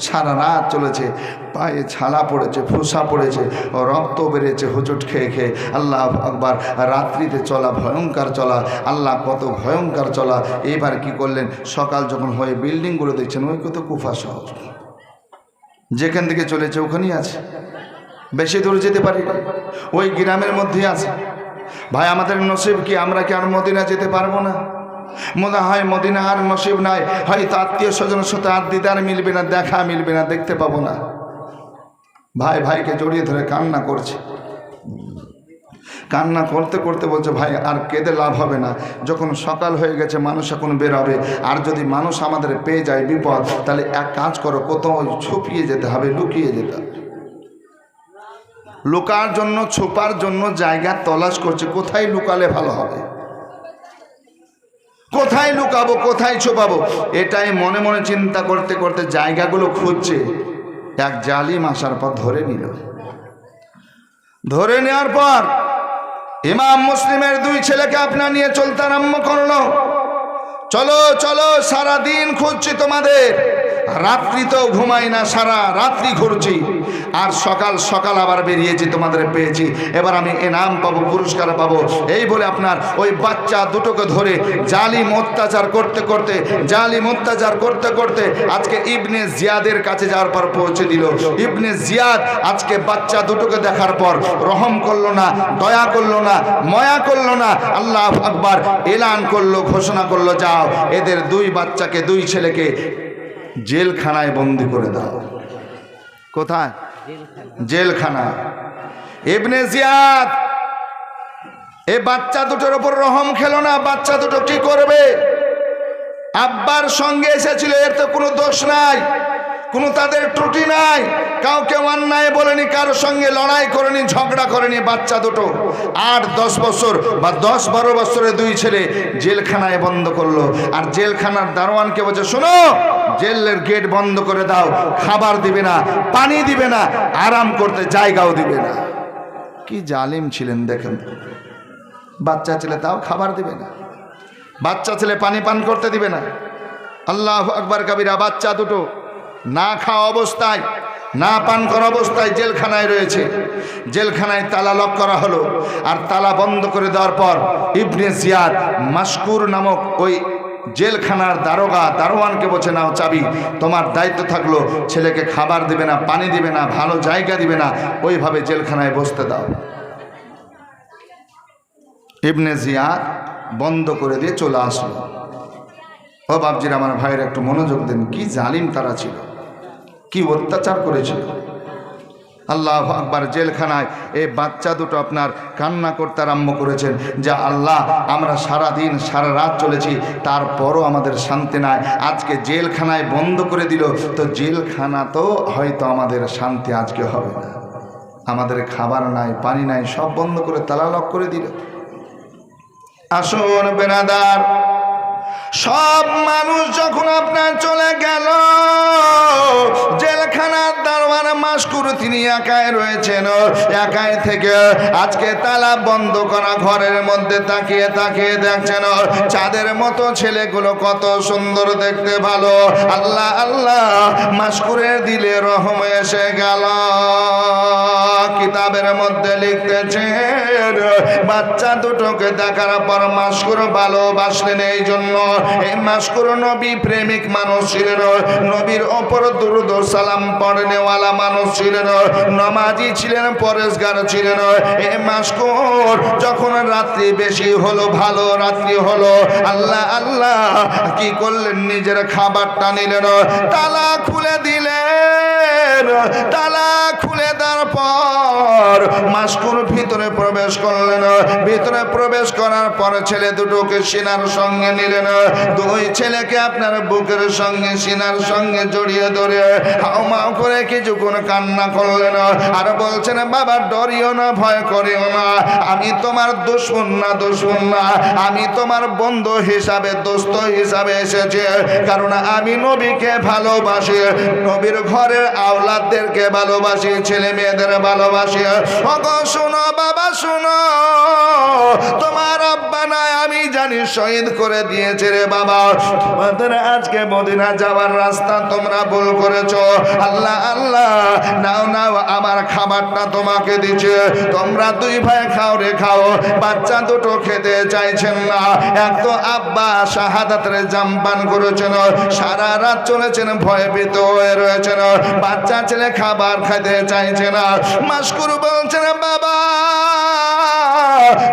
সারা রাত চলেছে, পায়ে ছালা পড়েছে, ফুসা পড়েছে, রক্ত বেড়েছে হোঁচট খেয়ে খেয়ে। আল্লাহ আকবার। রাত্রিতে চলা ভয়ঙ্কর চলা, আল্লাহ কত ভয়ঙ্কর চলা। এবার কি করলেন, সকাল যখন হয়ে বিল্ডিংগুলো দেখছেন, ওই কত কুফা শহর, যেখান থেকে চলেছে ওখানেই আছে, বেশি দূর যেতে পারি, ওই গ্রামের মধ্যেই আছে। ভাই আমাদের নসিব কি, আমরা কি আর মদিনা যেতে পারবো না? মনে হয় মদিনা আর নসিব নাই, হয়তো আত্মীয় স্বজনের সাথে আর দিদার মিলবে না, দেখা মিলবে না, দেখতে পাবো না। ভাই ভাইকে জড়িয়ে ধরে কান্না করছে। কান্না করতে করতে বলছে, ভাই আর কেঁদে লাভ হবে না, যখন সকাল হয়ে গেছে মানুষ এখন বেরোবে, আর যদি মানুষ আমাদের পেয়ে যায় বিপদ, তাহলে এক কাজ করো, কোথাও ছুপিয়ে যেতে হবে, লুকিয়ে যেতে হবে। লুকার জন্য, ছুপার জন্য জায়গা তলাশ করছে, কোথায় লুকালে ভালো হবে, কোথায় লুকাবো, কোথায় ছুপাবো, এটাই মনে মনে চিন্তা করতে করতে জায়গাগুলো খুঁজছে। এক জালিম আসার পর ধরে নিল। ধরে নেওয়ার পর ইমাম মুসলিমের দুই ছেলেকে আপনার নিয়ে চলতে আরম্ভ করলো। চলো চলো, সারাদিন খুঁজছি তোমাদের, রাত্রি তো ঘুমাই না, সারা রাত্রি ঘুরছি, আর সকাল সকাল আবার বেরিয়েছি, তোমাদের পেয়েছি, এবার আমি এনাম পাবো, পুরস্কার পাবো। এই বলে আপনার ওই বাচ্চা দুটোকে ধরে জালিম অত্যাচার করতে করতে, জালিম অত্যাচার করতে করতে আজকে ইবনে জিয়াদের কাছে যাওয়ার পর পৌঁছে দিল। ইবনে জিয়াদ আজকে বাচ্চা দুটোকে দেখার পর রহম করলো না, দয়া করলো না, মায়া করলো না, আল্লাহু আকবার এলান করলো, ঘোষণা করলো, যাও এদের দুই বাচ্চাকে, দুই ছেলেকে জেলখানায় বন্দি করে দাও। কোথায়? জেলখানা। ইবনে জিয়াদ এই বাচ্চা দুটোর উপর রহম খেলো না। বাচ্চা দুটো কি করবে? আব্বার সঙ্গে এসেছিল, এর তো কোনো দোষ নাই, কোনো তাদের ত্রুটি নাই, কাউকে অন্যায় বলেনি, কারোর সঙ্গে লড়াই করেনি, ঝগড়া করেনি। বাচ্চা দুটো 8-10 বছর বা 10-12 বছরের দুই ছেলে জেলখানায় বন্ধ করলো। আর জেলখানার দারোয়ানকে বলছে, শোনো, জেলের গেট বন্ধ করে দাও, খাবার দিবে না, পানি দিবে না, আরাম করতে জায়গাও দিবে না। কি জালিম ছিলেন দেখেন। বাচ্চা ছেলে তাও খাবার দিবে না, বাচ্চা ছেলে পানি পান করতে দিবে না। আল্লাহু আকবার কাবীরা। বাচ্চা দুটো না খাওয়া অবস্থায়, না পান করা অবস্থায় জেলখানায় রয়েছে। জেলখানায় তালা লক করা হলো। আর তালা বন্ধ করে দেওয়ার পর ইবনে জিয়াদ মাশকুর নামক ওই জেলখানার দারোয়ানকে বলছে, নাও চাবি, তোমার দায়িত্ব থাকলো, ছেলেকে খাবার দিবে না, পানি দিবে না, ভালো জায়গা দিবে না, ওইভাবে জেলখানায় বসতে দাও। ইবনে জিয়াদ বন্ধ করে দিয়ে চলে আসলো। ও বাপজির, আমার ভাইয়ের একটু মনোযোগ দেন, কি জালিম তারা ছিল, কি অত্যাচার করেছিল। আল্লাহু আকবার। জেলখানায় এই বাচ্চা দুটো আপনার কান্না করতে আরম্ভ করেছেন, যা আল্লাহ, আমরা সারা দিন সারা রাত চলেছি, তারপরও আমাদের শান্তি নাই, আজকে জেলখানায় বন্ধ করে দিল, তো জেলখানা তো হয়তো আমাদের শান্তি আজকে হবে না, আমাদের খাবার নাই, পানি নাই, সব বন্ধ করে তালা লক করে দিল। আসুন বেরাদার, সব মানুষ যখন আপনার চলে গেল, জেলখানার দারোয়ান মাশকুর তিনি একাই রয়েছেন। একাই থেকে আজকে তালা বন্ধ করা ঘরের মধ্যে তাকিয়ে তাকিয়ে দেখছেন, চাঁদের মতো ছেলেগুলো কত সুন্দর দেখতে, ভালো। আল্লাহ আল্লাহ, মাশকুরের দিলে রহম এসে গেল। কিতাবের মধ্যে লিখতেছেন, বাচ্চা দুটোকে দেখার পর মাশকুর ভালোবাসলেন। এই জন্য এই মাশকুর নবী প্রেমিক মানুষ ছিলেন, নবীর ওপর দুরূদ ও সালাম পড়নেওয়ালা মানুষ ছিলেন, নামাজি ছিলেন, পরেশগার ছিলেন। এই মাশকুর যখন রাত্রি বেশি হলো, ভালো রাত্রি হলো, আল্লাহ আল্লাহ কি করলেন, নিজের খাবারটা নিলেন, তালা খুলে দিলেন। তালা খুলে দেওয়ার পর মাশকুর ভিতরে প্রবেশ করলেন। ভিতরে প্রবেশ করার পর ছেলে দুটোকে সিনার সঙ্গে নিলেন। দুই ছেলেকে আপনার বুকের সঙ্গে, সিনার সঙ্গে জড়িয়ে ধরে হাউমাউ করে কিছুক্ষণ কান্না করলেন। আর বলছেন, বাবা ডরিও না, ভয় করিও না, আমি তোমার দুশমন না, দুশমন না, আমি তোমার বন্ধু হিসাবে, দোস্ত হিসাবে এসেছি, কারণ আমি নবীকে ভালোবাসি, নবীর ঘরের আওলাদদেরকে ভালোবাসি, ছেলে মেয়েদের ভালোবাসি। ওগো শোনো বাবা, শোনো, তোমার আব্বা নাই আমি জানি শহীদ করে দিয়েছে রে বাবা, তোমাদের আজকে মদিনা যাওয়ার রাস্তা তোমরা ভুল করেছো। আল্লাহ আল্লাহ, নাও নাও, আমার খাবারটা তোমাকে দিচ্ছে, তোমরা দুই ভাই খাও রে খাও। বাচ্চা দুটো খেতে চাইছেন না। এক তো আব্বা শাহাদাতের জাম পান করেছেন, সারা রাত চলেছেন, ভয়ভীত হয়ে রয়েছেন, বাচ্চা ছেলে খাবার খেতে চাইছে না। মাশকুর বলছেন, বাবা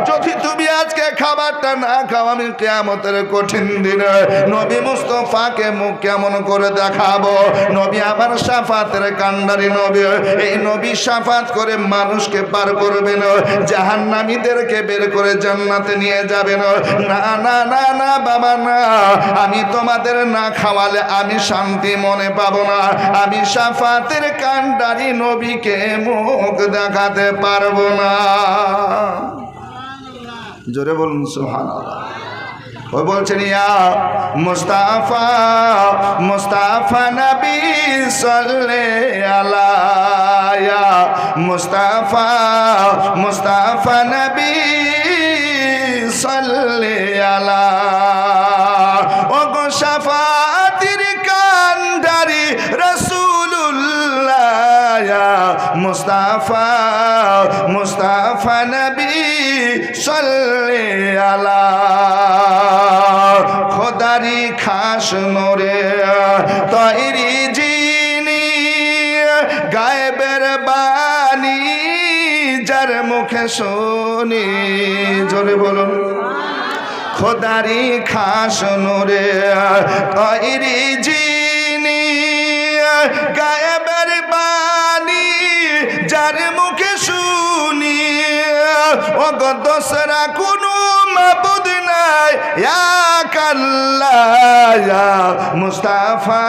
যদি তুমি আজকে খাবারটা না খাও আমি কিয়ামতের কঠিন দিনে নবী মুস্তাফাকে মুখ কেমন করে দেখাবো। নবী আমার শাফাতের কান্ডারি নবী, এই নবী শাফাত করে মানুষকে পার করবেন, জাহান্নামীদেরকে বের করে জান্নাতে নিয়ে যাবেন। না না না না বাবা না, আমি তোমাদের না খাওয়ালে আমি শান্তি মনে পাবো না, আমি শাফাতের কান্ডারি নবীকে মুখ দেখাতে পারবো না। জোরে বলুন সুবহানাল্লাহ। ওই বলছেন ইয়া মুস্তাফা মুস্তাফা নবী সাল্লাল্লাহু আলা, ইয়া মুস্তাফা মুস্তাফা নবী সাল্লাল্লাহু আলা। ও গো শাফাতের কান্ডারি রাসূলুল্লাহ, ইয়া মুস্তাফা মুস্তাফা নবী সাল্লাল্লাহু আলা। খোদারি খাস নোরে তৈরি যিনি, গায়েবের বাণী যার মুখে শুনি। জোরে বলুন। খোদারি খাস নোরে তৈরি যিনি, গায়েবের বাণী যার মুখে শুনি। ও গো দোসরা কোনো মাবুদ নাই মুস্তাফা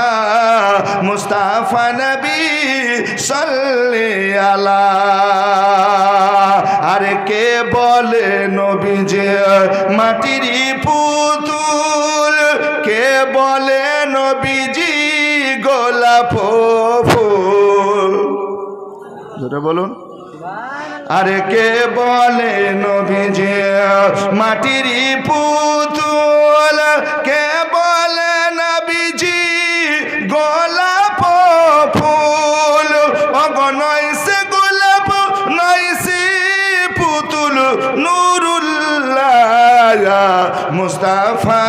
মুস্তাফা নবী সাল্লাল্লাহু আলা। আরে কে বলে নবী যে মাটির পুতুল, কে বলে নবীজি গোলাপ ফুল। যেটা বলুন। আরে কে বলে নবীজি মাটির পুতুল, কে বলে নবীজি গোলাপ ফুল। অগনয়সে গোলাপ নয়সে পুতুল নুরুল্লাহ মুস্তাফা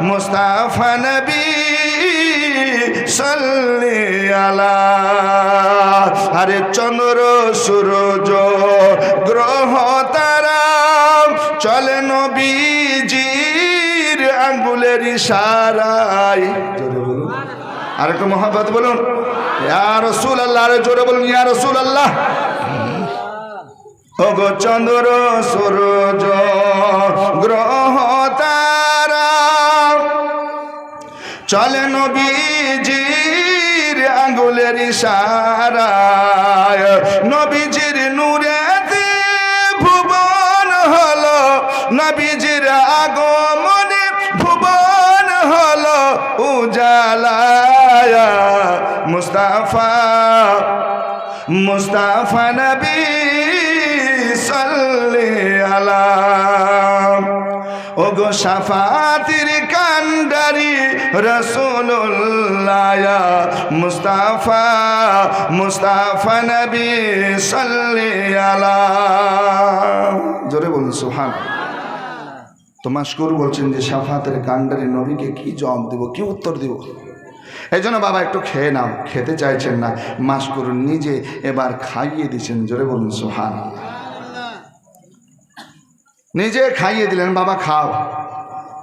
মুস্তাফা নবী সাল্লাল্লাহু আলা। আরে চন্দ্র সূরজ গ্রহ তারা চলে নবীজির আঙ্গুলের ইশারায়। জোরে বলুন। আর একটু মহব্বত বলুন ইয়া রাসূলুল্লাহ। আরে জোরে বলুন ইয়া রাসূলুল্লাহ। ওগো চন্দ্র সূরজ গ্রহ তারা চলে নবীজির আঙ্গুলের ইশারায়। নবীজির নূরেতে ভুবন হলো, নবীজির আগমনে ভুবন হলো উজালায়। মুস্তাফা মুস্তাফা নবী সাল্লাল্লাহু আলা। ওগো শাফাতের কান্ডারি রাসূলুল্লাহ মুস্তাফা মুস্তাফা নবী সাল্লাল্লাহু আলা। জোরে বলুন সুবহানাল্লাহ। তো মাশকুর বলছেন যে শাফাতের কান্ডারি নবীকে কি জবাব দেব, কি উত্তর দেব? এই জন্য বাবা একটু খেয়ে নাও, খেতে চাইছেন না, মাশকুর নিজে এবার খাইয়ে দিয়েছেন। জোরে বলুন সুবহানাল্লাহ। নিজে খাইয়ে দিলেন, বাবা খাও,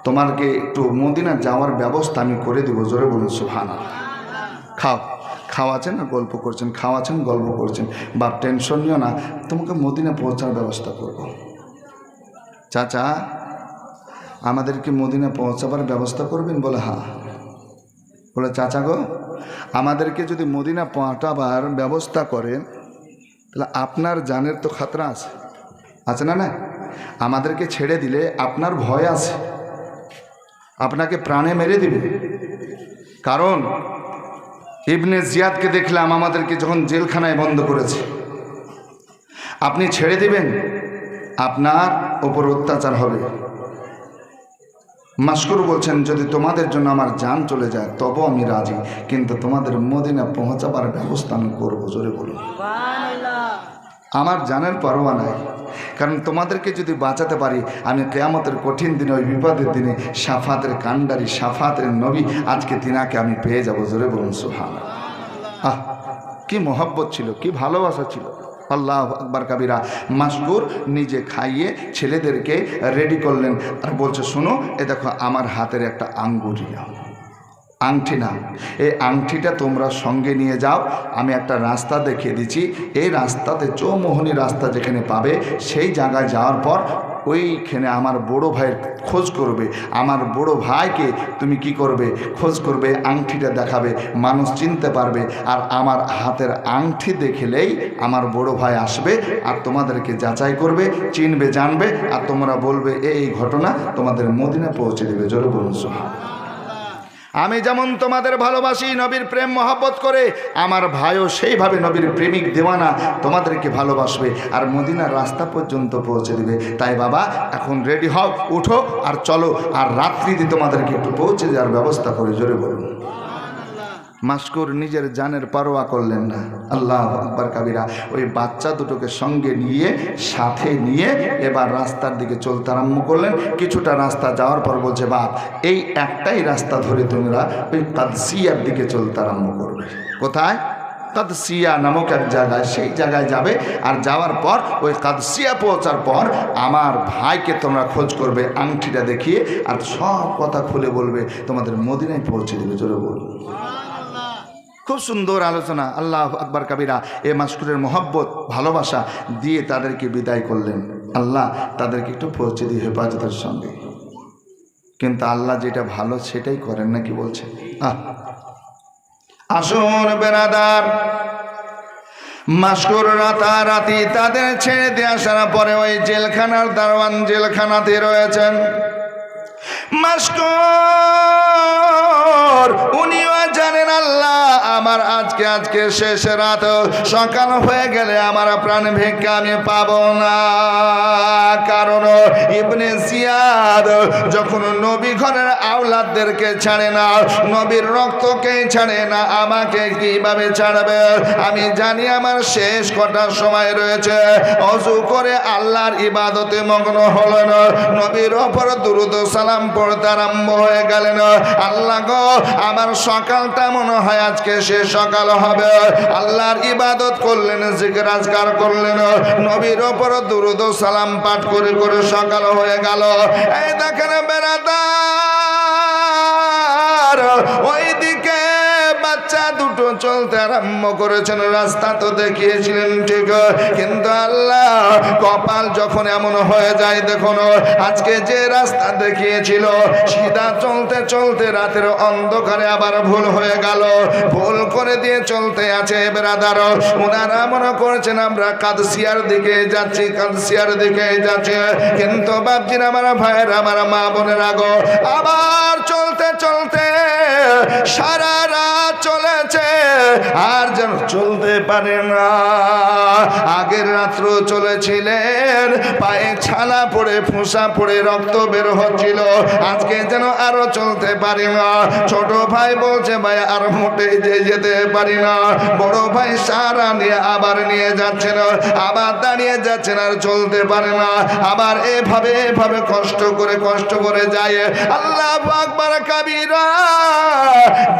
তোমাকে একটু মদিনা যাওয়ার ব্যবস্থা আমি করে দেবো। জোরে বলুন সুবহানাল্লাহ। খাও। খাওয়াচ্ছেন না গল্প করছেন, খাওয়াচ্ছেন গল্প করছেন। বাপ টেনশন নিও না, তোমাকে মদিনা পৌঁছার ব্যবস্থা করব। চাচা আমাদেরকে মদিনা পৌঁছাবার ব্যবস্থা করবেন? বলে হ্যাঁ। বলে চাচা গো, আমাদেরকে যদি মদিনা পৌঁছাবার ব্যবস্থা করেন তাহলে আপনার জানের তো খাতরা আছে, আছে না? না, আমাদেরকে ছেড়ে দিলে আপনার ভয় আছে, আপনাকে প্রাণে মেরে দিবে। কারণ ইবনে জিয়াদকে দেখলাম আমাদেরকে যখন জেলখানায় বন্ধ করেছে। আপনি ছেড়ে দিবেন, আপনার ওপর অত্যাচার হবে। মাশকুর বলছেন যদি তোমাদের জন্য আমার জান চলে যায় তবু আমি রাজি, কিন্তু তোমাদের মদিনা পৌঁছাবার ব্যবস্থা আমি করবো। জোরে বলুন। আমার জানের পরোয়া নাই, কারণ তোমাদেরকে যদি বাঁচাতে পারি আমি কিয়ামতের কঠিন দিনে, ওই বিপদের দিনে শাফাতের কান্ডারি শাফাতের নবী আজকে তিনাকে আমি পেয়ে যাব। জোরে বলুন সুবহানাল্লাহ। আহ কি মহব্বত ছিল, কি ভালোবাসা ছিল। আল্লাহ আকবার কাবিরা। মাসকুর নিজে খাইয়ে ছেলেদেরকে রেডি করলেন আর বলছে, শোনো এ দেখো আমার হাতের একটা আঙ্গুরি নাও, আংটি না, এই আংটিটা তোমরা সঙ্গে নিয়ে যাও, আমি একটা রাস্তা দেখিয়ে দিচ্ছি, এই রাস্তাতে চৌমোহনী রাস্তা যেখানে পাবে সেই জায়গায় যাওয়ার পর ওইখানে আমার বড় ভাইয়ের খোঁজ করবে, আমার বড় ভাইকে তুমি কি করবে, খোঁজ করবে, আংটিটা দেখাবে, মানুষ চিনতে পারবে, আর আমার হাতের আংটি দেখলেই আমার বড় ভাই আসবে আর তোমাদেরকে যাচাই করবে, চিনবে, জানবে, আর তোমরা বলবে এই ঘটনা, তোমাদের মদিনা পৌঁছে দেবে। জোরে বলুন সুবহানাল্লাহ। আমি যেমন তোমাদের ভালোবাসি নবীর প্রেম মহব্বত করে, আমার ভাইও সেইভাবে নবীর প্রেমিক দেওয়ানা তোমাদেরকে ভালোবাসবে আর মদিনার রাস্তা পর্যন্ত পৌঁছে দেবে। তাই বাবা এখন রেডি হও, উঠো আর চলো, আর রাত্রিতে তোমাদেরকে একটু পৌঁছে দেওয়ার ব্যবস্থা করে। জোরে বলুন। মাসকুর নিজের জানের পরোয়া করলেন না। আল্লাহ আকবার কাবিরা। ওই বাচ্চা দুটোকে সঙ্গে নিয়ে, সাথে নিয়ে এবার রাস্তার দিকে চলতে আরম্ভ করলেন। কিছুটা রাস্তা যাওয়ার পর বলছে, বাপ এই একটাই রাস্তা ধরে তোমরা ওই কাদসিয়ার দিকে চলতে আরম্ভ করবে। কোথায়? কাদসিয়া নামক এক জায়গায়, সেই জায়গায় যাবে, আর যাওয়ার পর ওই কাদসিয়া পৌঁছার পর আমার ভাইকে তোমরা খোঁজ করবে, আংটিটা দেখিয়ে, আর সব কথা খুলে বলবে, তোমাদের মদিনায় পৌঁছে দেবে। জোরে বলুন। খুব সুন্দর আলোচনা। আল্লাহ আকবার কাবিরা। এ মাসকুরের মহব্বত ভালোবাসা দিয়ে তাদেরকে বিদায় করলেন। আল্লাহ তাদেরকে একটু পৌঁছে দিয়ে হেফাজতের সঙ্গে, কিন্তু আল্লাহ যেটা ভালো সেটাই করেন না, কি বলছেন? আসুন বেরাদার, মাসকুর রাতারাতি তাদের ছেড়ে দিয়ে আসার পরে ওই জেলখানার দারোয়ান জেলখানাতে রয়েছেন। মাসকুর উনিও জানেন আল্লাহ আমার আজকে শেষ রাত, সকাল হয়ে গেলে আমার প্রাণ ভিক্ষা আমি পাবো না। কারণ ইবনে জিয়াদ যখন নবী ঘরের আওলাদদেরকে ছাড়ে না, নবীর রক্তকে ছাড়ে না, আমাকে কিভাবে ছাড়বে? আমি জানি আমার শেষ কটার সময় রয়েছে। ওযু করে আল্লাহর ইবাদতে মগ্ন হলেন, নবীর ওপর দুরূদ সালাম পড়তে আরম্ভ হয়ে গেলেন। আল্লাহ গো আমার সকালটা মনে হয় আজকে শেষ সকাল হবে। আল্লাহর ইবাদত করলেন, জিকির আজকার করলেন, নবীর ওপর দুরূদ সালাম পাঠ করে করে সকাল হয়ে গেল। এই দেখেন বেরাদার, ওইদিকে বাচ্চা দুটো চলতে আরম্ভ করেছেন। রাস্তা তো দেখিয়েছিলেন ঠিক, কিন্তু আল্লাহ কপাল যখন এমন হয়ে যায়, দেখুন আজকে যে রাস্তা দেখিয়েছিল সিধা চলতে চলতে রাতের অন্ধকারে আবার ভুল হয়ে গেল, ভুল করে দিয়ে চলতে আছে বেরাদার। ওনারা মনে করছেন আমরা কাদসিয়ার দিকে যাচ্ছি, কাদসিয়ার দিকে যাচ্ছি, কিন্তু বাপজির আমার ভাইয়ের আমার মা বোনের আগো আবার চলতে চলতে সারা রাত চলেছে, আর যেন চলতে পারে না। আগের রাত্র চলেছিলেন, পায়ে ছালা পড়ে ফোঁসা পড়ে রক্ত বের হচ্ছিল, আজকে যেন আরো চলতে পারি না। ছোট ভাই বলছে ভাই আর মোটে যেতে পারি না। বড় ভাই সারা নিয়ে আবার নিয়ে যাচ্ছেন, আবার দাঁড়িয়ে যাচ্ছেন, আর চলতে পারে না। আবার এভাবে কষ্ট করে যায়। আল্লাহু আকবার কাবীরা।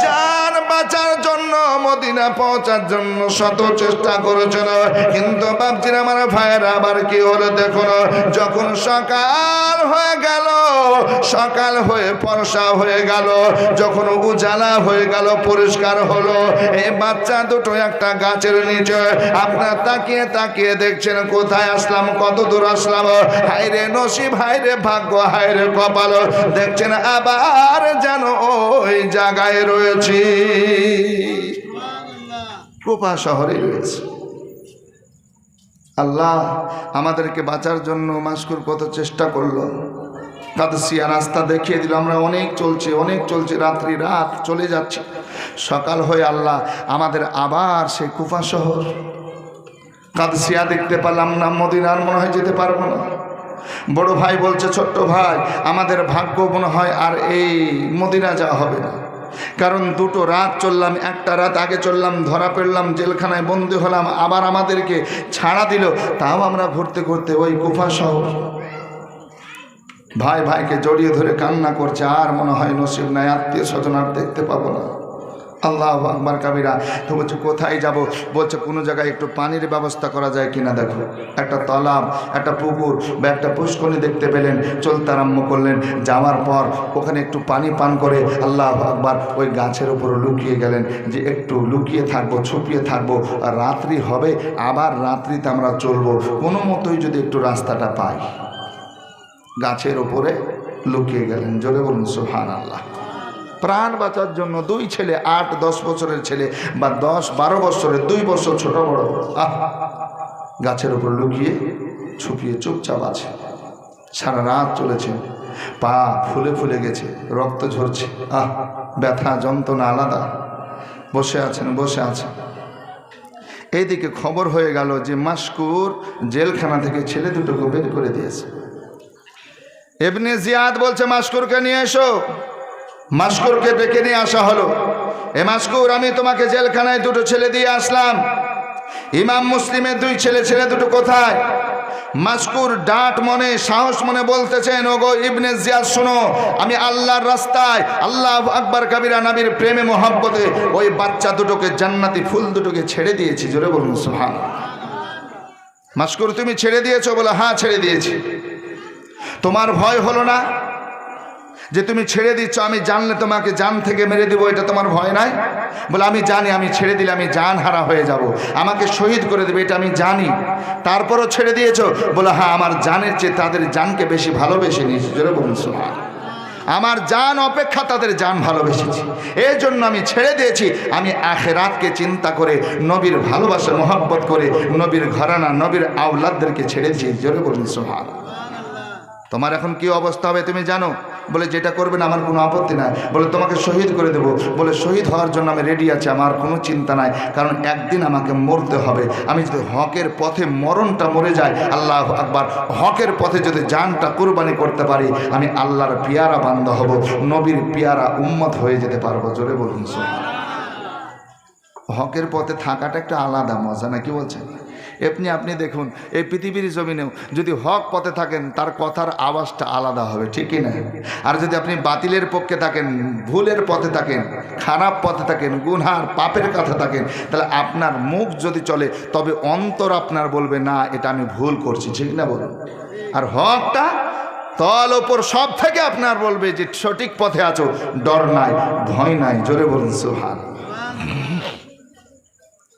জান বাঁচার জন্য, মদিনা পৌঁছার জন্য শত চেষ্টা করেছেন, কিন্তু বাপজির আমার ভাইয়েরা আবার কি হলো দেখুন, যখন সকাল হয়ে গেল, সকাল হয়ে ফর্সা হয়ে গেল, যখন উজালা হয়ে গেল, পরিষ্কার হলো, এই বাচ্চা দুটো একটা গাছের নিচে আপনার তাকিয়ে তাকিয়ে দেখছেন কোথায় আসলাম, কত দূর আসলাম, হায়রে নসিব, হায়রে ভাগ্য, হায়রে কপাল, দেখছেন আবার যেন ওই জায়গায় রয়েছি, কুফা শহরে রয়েছে। আল্লাহ আমাদেরকে বাঁচার জন্য মাসকুর কত চেষ্টা করলো, কাদসিয়া রাস্তা দেখিয়ে দিল। আমরা অনেক চলছে, রাত্রি রাত চলে যাচ্ছে, সকাল হয়ে আল্লাহ আমাদের আবার সেই কুফা শহর কাদসিয়া দেখতে পেলাম না, মদিনার মনে হয় যেতে পারবো না। বড় ভাই বলছে ছোট্ট ভাই আমাদের ভাগ্য মনে হয় আর এই মদিনা যাওয়া হবে না, কারণ দুটো রাত চললাম, একটা রাত আগে চললাম, ধরা পড়লাম, জেলখানায় বন্দী হলাম, আবার আমাদেরকে ছাড়া দিল, তাও আমরা ঘুরতে ঘুরতে ওই কুফা শহর। ভাইকে জড়িয়ে ধরে কান্না করছে, আর মনে হয় নসিব নাই, আত্মীয় স্বজন আর দেখতে পাবো না। আল্লাহু আকবার কাবীরা। তো বলছে কোথায় যাব? বলছে কোনো জায়গায় একটু পানির ব্যবস্থা করা যায় কিনা দেখো। একটা তালাব, একটা পুকুর বা একটা পুষ্করণী দেখতে পেলেন, চলতে আরম্ভ করলেন। যাওয়ার পর ওখানে একটু পানি পান করে আল্লাহু আকবার ওই গাছের উপর লুকিয়ে গেলেন, যে একটু লুকিয়ে থাকবো, ছুপিয়ে থাকবো, আর রাত্রি হবে, আবার রাত্রিতে আমরা চলবো, কোনো মতোই যদি একটু রাস্তাটা পাই। গাছের উপরে লুকিয়ে গেলেন। জোরে বলুন সুবহানাল্লাহ। প্রাণ বাঁচার জন্য দুই ছেলে, 8-10 বছরের ছেলে বা 10-12 বছরের, 2 বছর ছোট বড়, গাছের উপর লুকিয়ে ছুপিয়ে চুপচাপ আছে। সারা রাত চলেছে, পা ফুলে ফুলে গেছে, রক্ত ঝরছে, ব্যথা যন্ত্রণা আলাদা। বসে আছেন। এইদিকে খবর হয়ে গেল যে মাশকুর জেলখানা থেকে ছেলে দুটোকে বের করে দিয়েছে। ইবনে জিয়াদ বলছে মাশকুরকে নিয়ে এসো। মাশকুরকে ডেকে নিয়ে আসা হলো। এ মাশকুর, আমি তোমাকে জেলখানায় 2 ছেলে দিয়ে আসলাম। ইমাম মুসলিমের 2 ছেলে, ছেলে দুটো কোথায়? মাশকুর ডাট মনে, সাহস মনে বলতেছেন, ওগো ইবনে জিয়াদ শোনো, আমি আল্লাহর রাস্তায়, আল্লাহু আকবার কাবীরা, নবীর প্রেমে মোহাব্বতে ওই বাচ্চা দুটোকে, জান্নাতি ফুল দুটোকে ছেড়ে দিয়েছি। জোরে বলুন সুবহানাল্লাহ। মাশকুর, তুমি ছেড়ে দিয়েছো? বলে হ্যাঁ ছেড়ে দিয়েছি। তোমার ভয় হলো না যে তুমি ছেড়ে দিচ্ছ, আমি জানলে তোমাকে জান থেকে মেরে দেবো, এটা তোমার ভয় নাই? বলে আমি জানি, আমি ছেড়ে দিলে আমি জান হারা হয়ে যাব, আমাকে শহীদ করে দেবে, এটা আমি জানি, তারপরও ছেড়ে দিয়েছো? বলে হ্যাঁ, আমার জানের চেয়ে তাদের জানকে বেশি ভালোবেসে নিয়েছি। জোরে বলুন সুবহানাল্লাহ। আমার জান অপেক্ষা তাদের জান ভালোবেসেছি, এই জন্য আমি ছেড়ে দিয়েছি। আমি আখিরাতকে চিন্তা করে, নবীর ভালোবাসা মোহাব্বত করে, নবীর ঘরানা, নবীর আওলাদদেরকে ছেড়ে দিয়েছি। জোরে বলুন সুবহানাল্লাহ। তোমার এখন কি অবস্থা হবে তুমি জানো? বলে যেটা করবেন আমার কোনো আপত্তি নাই। বলে তোমাকে শহীদ করে দেব। বলে শহীদ হওয়ার জন্য আমি রেডি আছি, আমার কোনো চিন্তা নাই, কারণ একদিন আমাকে মরতে হবে। আমি যদি হকের পথে মরণটা মরে যাই, আল্লাহু আকবার, হকের পথে যদি জানটা কুরবানি করতে পারি, আমি আল্লাহর পিয়ারা বান্দা হব, নবীর পিয়ারা উম্মত হয়ে যেতে পারবো। জোরে বলুন সুবহানাল্লাহ। হকের পথে থাকাটা একটা আলাদা মজা, নাকি বলছেন? আপনি দেখুন, এই পৃথিবীর জমিনেও যদি হক পথে থাকেন, তার কথার আওয়াজটা আলাদা হবে, ঠিক না? আর যদি আপনি বাতিলের পক্ষে থাকেন, ভুলের পথে থাকেন, খারাপ পথে থাকেন, গুনহার পাপের কথা থাকেন, তাহলে আপনার মুখ যদি চলে, তবে অন্তর আপনার বলবে না, এটা আমি ভুল করছি, ঠিক না বলুন? আর হকটা তল ওপর সব থেকে আপনার বলবে যে সঠিক পথে আছো, ডর নাই, ভয় নাই। জোরে বলুন সুবহানাল্লাহ।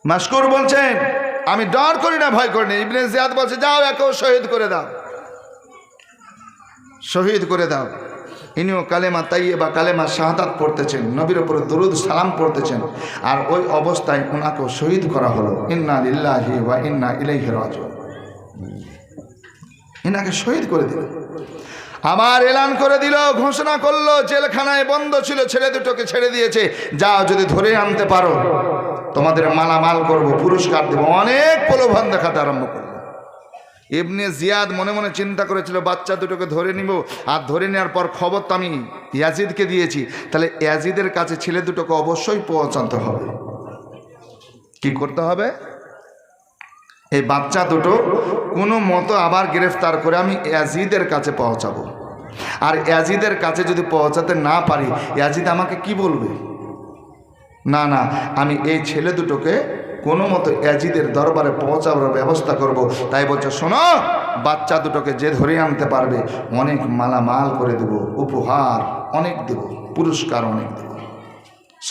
মাশকুর বলছেন আমি ডর করি না, ভয় করি না। ইবনে জিয়াদ বলছে যাও, একে শহীদ করে দাও, শহীদ করে দাও। ইনিও কালেমা তাইয়্যিবা, কালেমা শাহাদাত পড়তেছেন, নবীর উপরে দরুদ সালাম পড়তেছেন, আর ওই অবস্থায় ওনাকেও শহীদ করা হলো। ইন্না লিল্লাহি ওয়া ইন্না ইলাইহি রাজিউন। ইনাকে শহীদ করে দিল। আবার এলান করে দিল, ঘোষণা করলো, জেলখানায় বন্ধ ছিল, ছেলে দুটোকে ছেড়ে দিয়েছে, যাও যদি ধরে আনতে পারো তোমাদের মালামাল করব, পুরস্কার দেব। অনেক প্রলোভন দেখাতে আরম্ভ করলো। ইবনে জিয়াদ মনে মনে চিন্তা করেছিল, বাচ্চা দুটোকে ধরে নিব, আর ধরে নেওয়ার পর খবর তো আমি ইয়াজিদকে দিয়েছি, তাহলে ইয়াজিদের কাছে ছেলে দুটোকে অবশ্যই পৌঁছাতে হবে। কি করতে হবে? এই বাচ্চা দুটো কোনো মতো আবার গ্রেফতার করে আমি ইয়াজিদের কাছে পৌঁছাবো। আর ইয়াজিদের কাছে যদি পৌঁছাতে না পারি, ইয়াজিদ আমাকে কি বলবে? না না, আমি এই ছেলে দুটোকে কোনো মতো ইয়াজিদের দরবারে পৌঁছাবার ব্যবস্থা করব। তাই বলছে শোনো, বাচ্চা দুটোকে যে ধরে আনতে পারবে অনেক মালামাল করে দেব, উপহার অনেক দেব, পুরস্কার অনেক দেব।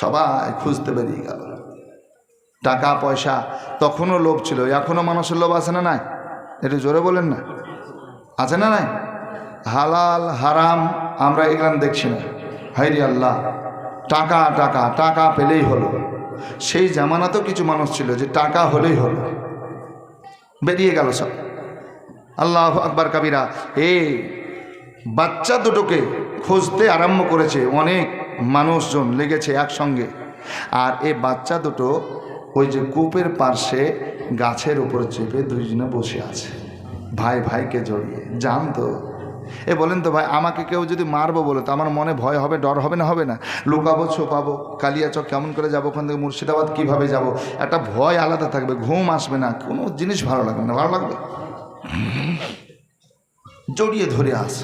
সবাই খুঁজতে বেরিয়ে গেল। টাকা পয়সা, তখনও লোভ ছিল, এখনও মানুষের লোভ আছে না নাই? একটু জোরে বলেন না, আছে না নাই? হালাল হারাম আমরা এগুলো দেখছি না। হায়রে আল্লাহ, টাকা টাকা টাকা পেলেই হলো। সেই জামানাতেও কিছু মানুষ ছিল যে টাকা হলেই হলো, বেরিয়ে গেল সব। আল্লাহু আকবার কাবীরা। এই বাচ্চা দুটোকে খুঁজতে আরম্ভ করেছে, অনেক মানুষজন লেগেছে একসঙ্গে। আর এই বাচ্চা দুটো ওই যে কূপের পার্শ্বে গাছের উপর চেপে দুইজনে বসে আছে, ভাই ভাইকে জড়িয়ে। জানতো এ বলেন তো ভাই, আমাকে কেউ যদি মারবো বলে তো আমার মনে ভয় হবে, ডর হবে না? হবে না? লুকাবো, ছোপাবো, কালিয়াচক কেমন করে যাবো, ওখান থেকে মুর্শিদাবাদ কীভাবে যাব, একটা ভয় আলাদা থাকবে, ঘুম আসবে না, কোনো জিনিস ভালো লাগবে না। ভালো লাগবে? জড়িয়ে ধরে আস।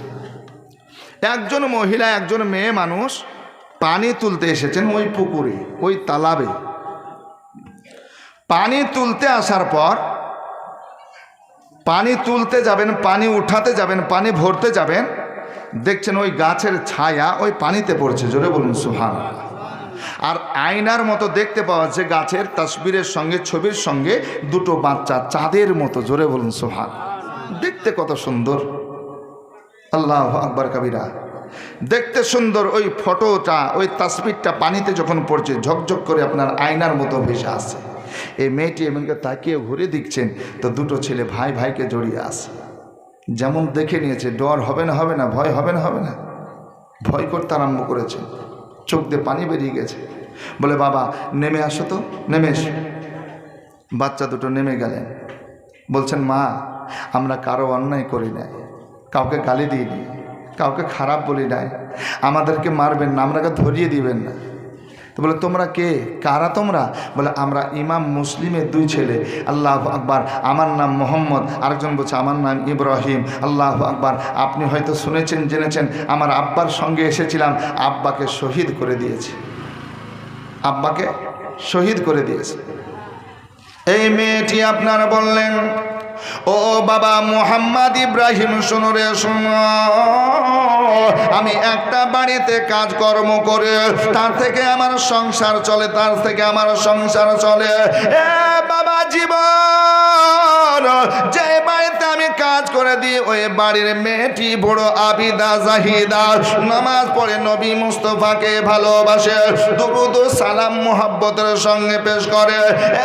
একজন মহিলা, একজন মেয়ে মানুষ পানি তুলতে এসেছেন ওই পুকুরে, ওই তালাবে। পানি তুলতে আসার পর পানি তুলতে যাবেন, পানি উঠাতে যাবেন, পানি ভরতে যাবেন, দেখছেন ওই গাছের ছায়া ওই পানিতে পড়ছে। জোরে বলুন সুবহানাল্লাহ। আর আয়নার মতো দেখতে পাওয়া যাচ্ছে গাছের তাসবিরের সঙ্গে, ছবির সঙ্গে দুটো বাচ্চা চাঁদের মতো। জোরে বলুন সুবহানাল্লাহ। দেখতে কত সুন্দর, আল্লাহু আকবার কাবীরা। দেখতে সুন্দর ওই ফটোটা, ওই তাসবিরটা পানিতে যখন পড়ছে ঝকঝক করে আপনার আয়নার মতো ভেসে আসে। এই মেয়েটি এমনকে তাকিয়ে ঘুরে দেখছেন তো দুটো ছেলে ভাই ভাইকে জড়িয়ে আসে। যেমন দেখে নিয়েছে, ডর হবে না, হবে না, ভয় হবে না, হবে না, ভয় করতে আরম্ভ করেছে, চোখ দিয়ে পানি বেরিয়ে গেছে। বলে বাবা নেমে আসো তো, নেমে এসো। বাচ্চা দুটো নেমে গেলেন। বলছেন মা আমরা কারো অন্যায় করি নাই, কাউকে গালি দিইনি, কাউকে খারাপ বলি নাই, আমাদেরকে মারবেন না, আমরাকে ধরিয়ে দিবেন না। তো বলে তোমরা কে, কারা তোমরা? বলে আমরা ইমাম মুসলিমের দুই ছেলে। আল্লাহু আকবার। আমার নাম মোহাম্মদ, আরেকজন বলছে আমার নাম ইব্রাহিম। আল্লাহু আকবার। আপনি হয়তো শুনেছেন, জেনেছেন, আমার আব্বার সঙ্গে এসেছিলাম, আব্বাকে শহীদ করে দিয়েছে, আব্বাকে শহীদ করে দিয়েছে। এই মেয়েটি আপনার বললেন ও বাবা মোহাম্মদ ইব্রাহিম শোনো রে শোনো, আমি একটা বাড়িতে কাজকর্ম করে তার থেকে আমার সংসার চলে, তার থেকে আমার সংসার চলে। এ বাবা জীবন, যে বাড়িতে আমি কাজ করে দিই ওই বাড়ির মেয়েটি বড় আবিদা জাহিদা, নামাজ পড়ে, নবী মুস্তফাকে ভালোবাসে, দুরুদ সালাম মুহাব্বতের সঙ্গে পেশ করে।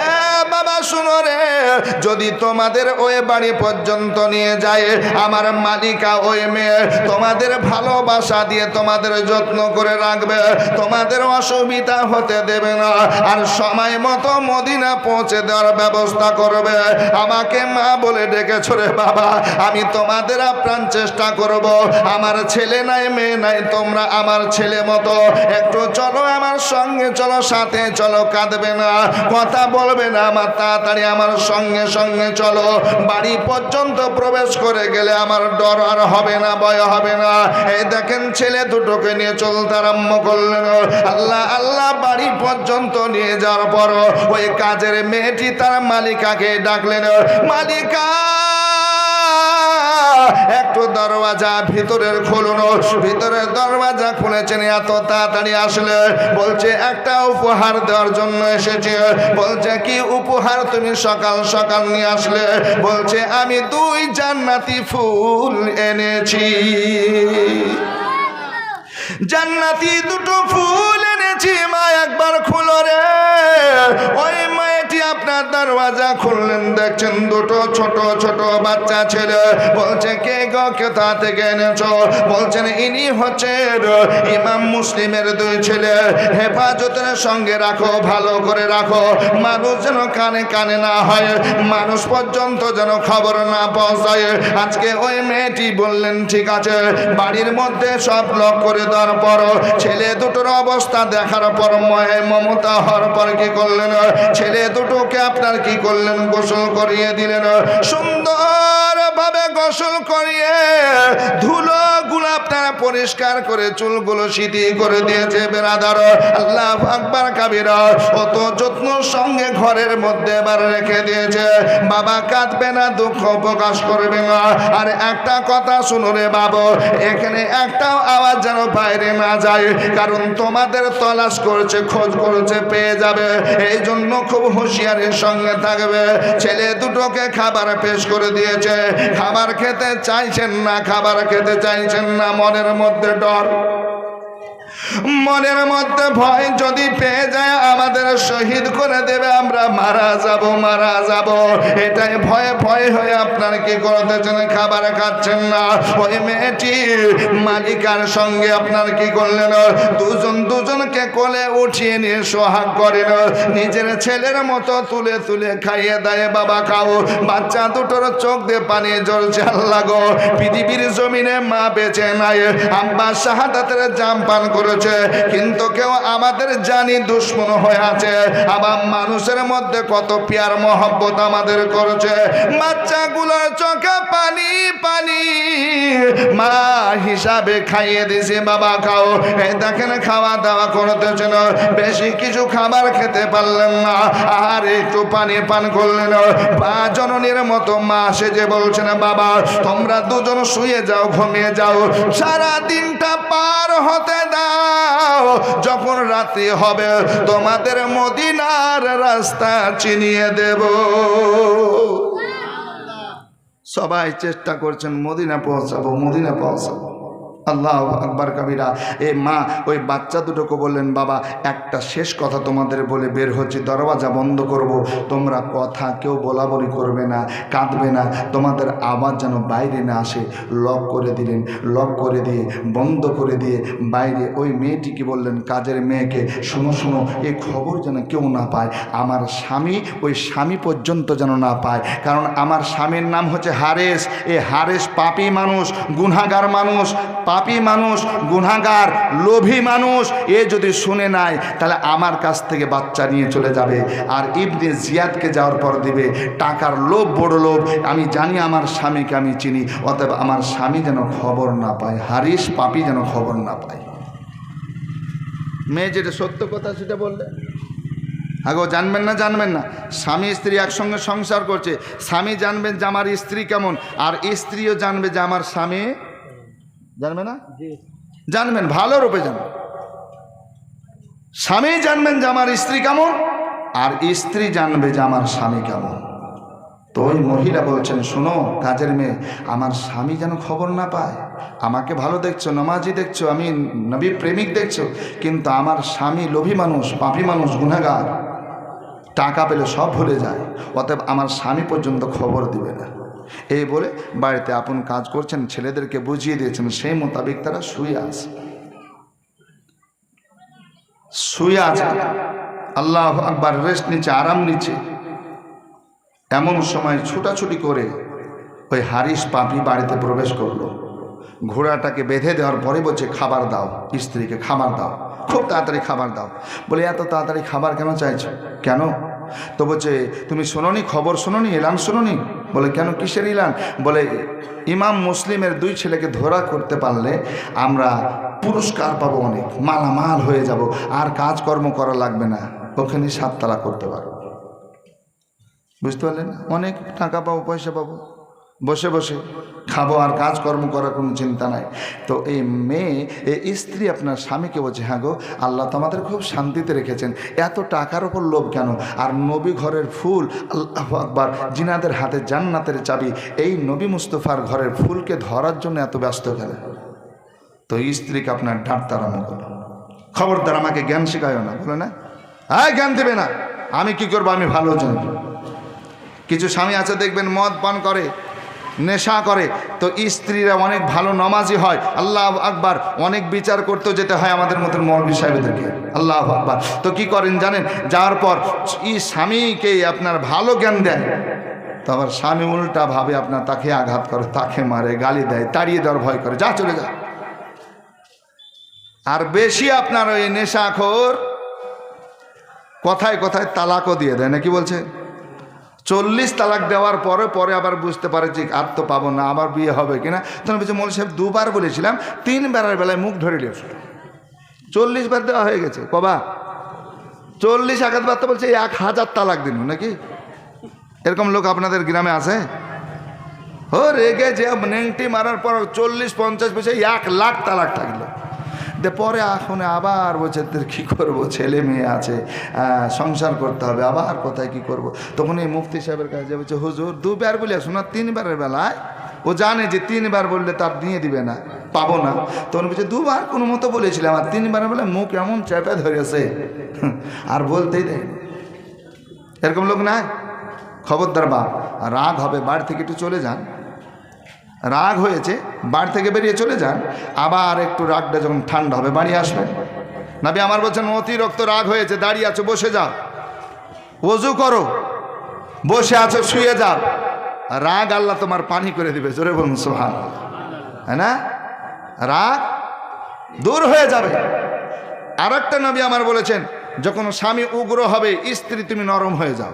এ বাবা শুনো রে, যদি তোমাদের ওই বাড়ি পর্যন্ত নিয়ে যায় আমার মালিকা ওই মেয়ে তোমাদের ভালোবাসা দিয়ে তোমাদের যত্ন করে রাখবে, তোমাদের অসুবিধা হতে দেবে না, আর সময় মতো মদিনা পৌঁছে দেওয়ার ব্যবস্থা করবে। আমাকে মা বলে ডেকেছো রে বাবা, আমি তোমাদের আপ্রাণ চেষ্টা করব। আমার ছেলে নাই, মেয়ে নাই, তোমরা আমার ছেলে মতো, একটু চলো আমার সঙ্গে, চলো সাথে চলো, কাঁদবে না, কথা বলবে না, আমার তাড়াতাড়ি আমার সঙ্গে সঙ্গে চলো। বাড়ি পর্যন্ত প্রবেশ করে গেলে আমার ডর আর হবে না, ভয় হবে না। এই দেখেন ছেলে দুটোকে নিয়ে চলতে আরম্ভ করলেন। আল্লাহ আল্লাহ বাড়ি পর্যন্ত নিয়ে যাওয়ার পর ওই কাজের মেয়েটি তার মালিকাকে ডাকলেন, মালিকা একটু দরওয়াজা ভিতরের খুলুন। ভিতরের দরওয়াজা খুলেছেন, এত তাড়াতাড়ি আসলে? বলছে একটা উপহার দেওয়ার জন্য এসেছে। বলছে কি উপহার তুমি সকাল সকাল নিয়ে আসলে? বলছে আমি 2 জান্নাতি ফুল এনেছি, জান্নাতি 2টো ফুল এনেছি, মা একবার খুলো রে। ওই মায়েটি আপনার দরওয়াজা খুললেন, দেখছেন 2টো ছোট ছোট বাচ্চা ছেলে। বলছে কে গো, কোথা থেকে এনেছো? বলছেন ইনি হচ্ছেন ইমাম মুসলিমের 2 ছেলে, হেফাজতের সঙ্গে রাখো, ভালো করে রাখো, মানুষ যেন কানে কানে না হয়, মানুষ পর্যন্ত যেন খবর না পৌঁছায়। আজকে ওই মেয়েটি বললেন ঠিক আছে। বাড়ির মধ্যে সব লক করে দেওয়ার পর ছেলে দুটোর অবস্থা দেখার পর মমতা হওয়ার পর কি করলেন? ছেলে দুটোকে আপনার কি করলেন? গোসল করিয়ে দিলেন, সুন্দর ভাবে গোসল করিয়ে ধুলো গুলো আপনারা পরিষ্কার করে চুলগুলো সিধি করে দিয়েছে। বেরাদার আল্লাহু আকবার কাবীরা, অত যত্ন সঙ্গে ঘরের মধ্যে এবার রেখে দিয়েছে। বাবা কাঁদবে না, দুঃখ প্রকাশ করবে না। আর একটা কথা শুনো রে বাবা, এখানে একটাও আওয়াজ যেন বাইরে না যায়, কারণ তোমাদের তলাশ করছে, খোঁজ করছে, পেয়ে যাবে। এই জন্য খুব হুঁশিয়ারির সঙ্গে থাকবে। ছেলে দুটোকে খাবার পেশ করে দিয়েছে, খাবার খেতে চাইছেন না, খাবার খেতে চাইছেন না, মনের মধ্যে ডর, মনের মধ্যে ভয়, যদি পেয়ে যায় আমাদের শহীদ করে দেবে, আমরা মারা যাব, মারা যাব, এটাই ভয়ে ভয়ে হয়ে আপনার কি করতেছেন? খাবার খাচ্ছেন না। ওই মেয়েটি মালিকার সঙ্গে আপনার কি করলেন? দুজনকে কোলে উঠিয়ে নিয়ে সোহাগ করেন, নিজের ছেলের মতো তুলে তুলে খাইয়ে দেয়। বাবা খাও। বাচ্চা দুটোর চোখ দিয়ে পানি জ্বলছে। আল্লাহ গো, পৃথিবীর জমিনে মা বেঁচে নাই, আব্বা শাহাদাতের জাম পান করে বলছে, কিন্তু কেউ আমাদের জানি দুশ্মন হয়ে আছে। আবার মানুষের মধ্যে কত পিয়ার মহব্বত আমাদের করছে। বাচ্চাগুলোর চোখে পানি পানি, মা হিসাবে খাইয়ে দিয়েছে, বাবা খাও। এই দেখেন খাওয়া দাওয়া করতেছেন, বেশি কিছু খাবার খেতে পারলেন না, আর একটু পানি পান করলেন। বা জননীর মতো মা সেজে বলছেন, বাবা তোমরা দুজন শুয়ে যাও, ঘুমিয়ে যাও, সারা দিনটা পার হতে দাও। যখন রাত্রি হবে তোমাদের মদিনার রাস্তা চিনিয়ে দেব। সবাই চেষ্টা করছেন মদিনা পৌঁছাবো, মদিনা পৌঁছাবো। আল্লাহু আকবার কাবীরা। এ মা ওই বাচ্চা দুটোকে বললেন, বাবা একটা শেষ কথা তোমাদের বলে বের হচ্ছে, দরওয়াজা বন্ধ করব, তোমরা কথা কেউ বলা বলি করবে না, কাঁদবে না, তোমাদের আওয়াজ যেন বাইরে না আসে। লক করে দিলেন, লক করে দিয়ে বন্ধ করে দিয়ে বাইরে ওই মেয়েটিকে বললেন, কাজের মেয়েকে, শোনো শোনো, এই খবর যেন কেউ না পায়, আমার স্বামী, ওই স্বামী পর্যন্ত যেন না পায়, কারণ আমার স্বামীর নাম হচ্ছে হারেস। এই হারেস পাপী মানুষ, গুনাহগার মানুষ, পাপী মানুষ, গুনাহগার, লোভী মানুষ। এ যদি শুনে নাই তাহলে আমার কাছ থেকে বাচ্চা নিয়ে চলে যাবে, আর ইবনে জিয়াদকে যাওয়ার পর দিবে। টাকার লোভ, বড় লোভ। আমি জানি আমার স্বামীকে আমি চিনি, অতএব আমার স্বামী যেন খবর না পায়, হারিস পাপী যেন খবর না পায়। মেয়ে যেটা সত্য কথা সেটা বললে, আগো জানবেন না, জানবেন না, স্বামী স্ত্রী একসঙ্গে সংসার করছে, স্বামী জানবেন যে আমার স্ত্রী কেমন, আর স্ত্রীও জানবে যে আমার স্বামী, জানবে না, জানবেন, ভালো রূপে জানবেন। স্বামী জানবেন যে আমার স্ত্রী কেমন, আর স্ত্রী জানবে যে আমার স্বামী কেমন। তো ওই মহিলা বলছেন, শোনো কাজের মেয়ে, আমার স্বামী যেন খবর না পায়। আমাকে ভালো দেখছো, নামাজি দেখছো, আমি নবী প্রেমিক দেখছো, কিন্তু আমার স্বামী লোভী মানুষ, পাপী মানুষ, গুনাহগার, টাকা পেলে সব ভুলে যায়, অতএব আমার স্বামী পর্যন্ত খবর দিবে না। এই বলে বাড়িতে আপন কাজ করছেন, ছেলেদেরকে বুঝিয়ে দিয়েছেন, সেই মোতাবেক তারা শুয়ে আছে, শুয়ে আছে, আল্লাহ আকবার, রেস্ট নিচ্ছে, আরাম নিচ্ছে। এমন সময় ছুটাছুটি করে ওই হারিস পাপি বাড়িতে প্রবেশ করলো। ঘোড়াটাকে বেঁধে দেওয়ার পরে বলছে, খাবার দাও, স্ত্রীকে খাবার দাও, খুব তাড়াতাড়ি খাবার দাও। বলে, এত তাড়াতাড়ি খাবার কেন চাইছো? কেন? তো বলছে, তুমি শোনোনি, খবর শোনোনি, এলান শোনোনি? বলে, কেন, কিসের এলান? বলে, ইমাম মুসলিমের 2 ছেলেকে ধরা করতে পারলে আমরা পুরস্কার পাবো, অনেক মালামাল হয়ে যাব, আর কাজকর্ম করা লাগবে না, ওখানে 7 তালাক করতে পারবো। বুঝতে পারলেন? অনেক টাকা পাবো, পয়সা পাবো, বসে বসে খাবো, আর কাজকর্ম করার কোনো চিন্তা নাই। তো এই মেয়ে, এই স্ত্রী আপনার স্বামীকে বলছে, হ্যাঁ গো, আল্লাহ তো আমাদের খুব শান্তিতে রেখেছেন, এত টাকার ওপর লোভ কেন? আর নবী ঘরের ফুল, আল্লাহু আকবার, জিনাদের হাতে জান্নাতের চাবি, এই নবী মুস্তফার ঘরের ফুলকে ধরার জন্য এত ব্যস্ত কেন? তো স্ত্রীকে আপনার ডাঁটতে আরম্ভ করলো, খবরদার আমাকে জ্ঞান শেখায় না। বলে, না, হ্যাঁ জ্ঞান দেবে না, আমি কি করবো, আমি ভালো জানি। কিছু স্বামী আছে দেখবেন মদ পান করে, নেশা করে, তো স্ত্রীরা অনেক ভালো নামাজি হয়, আল্লাহ আকবার, অনেক বিচার করতেও যেতে হয় আমাদের মতন মৌলভী সাহেবদেরকে, আল্লাহ আকবার। তো কি করেন জানেন? যাওয়ার পর স্বামীকে আপনার ভালো জ্ঞান দেন, তো আবার স্বামী উল্টা ভাবে আপনার তাকে আঘাত করে, তাকে মারে, গালি দেয়, তাড়িয়ে দেওয়ার ভয় করে, যা চলে যা। আর বেশি আপনার ওই নেশাখোর কথায় কথায় তালাকও দিয়ে দেয়, নাকি বলছে? 40 তালাক দেওয়ার পরে আবার বুঝতে পারে যে আর তো পাবো না, আবার বিয়ে হবে কিনা। তখন বলছে, মৌলভী সাহেব 2 বার বলেছিলাম, 3 বারের বেলায় মুখ ধরে নিয়েছিল, 40 বার দেওয়া হয়ে গেছে। কবা 40 আঘাত বার, তো বলছে 1000 তালাক দিন, নাকি? এরকম লোক আপনাদের গ্রামে আছে? ও রেগে যে নেংটি মারার পর 40-50 বছর 1 লাখ তালাক থাকলো। পরে এখন আবার বলছে, কী করবো, ছেলে মেয়ে আছে, সংসার করতে হবে, আবার কোথায় কি করব। তখন এই মুফতি সাহেবের কাছে বলছে, হুজুর 2 বার বলে শোনা, 3 বারের বেলায় ও জানে যে 3 বার বললে তার দিয়ে দিবে না, পাবো না। তখন বলছে, 2 বার কোনো মতো বলেছিলাম, আর 3 বারের বেলায় মুখ এমন চেপে ধরেছে আর বলতেই দেয়। এরকম লোক নাই? খবরদার বাপ, রাগ হবে, বাড়ি থেকে একটু চলে যান। রাগ হয়েছে, বাড়ি থেকে বেরিয়ে চলে যান, আবার একটু রাগটা যখন ঠান্ডা হবে বাড়ি আসবেন। নবী আমার বলছেন, অতিরিক্ত রাগ হয়েছে, দাঁড়িয়ে আছো, বসে যাও, ওযু করো, বসে আছো, শুয়ে যাও, রাগ আল্লাহ তোমার পানি করে দিবে। জোরে বলুন সুবহানাল্লাহ, হ্যাঁ না? রাগ দূর হয়ে যাবে। আর একটা নবী আমার বলেছেন, যখন স্বামী উগ্র হবে স্ত্রী তুমি নরম হয়ে যাও,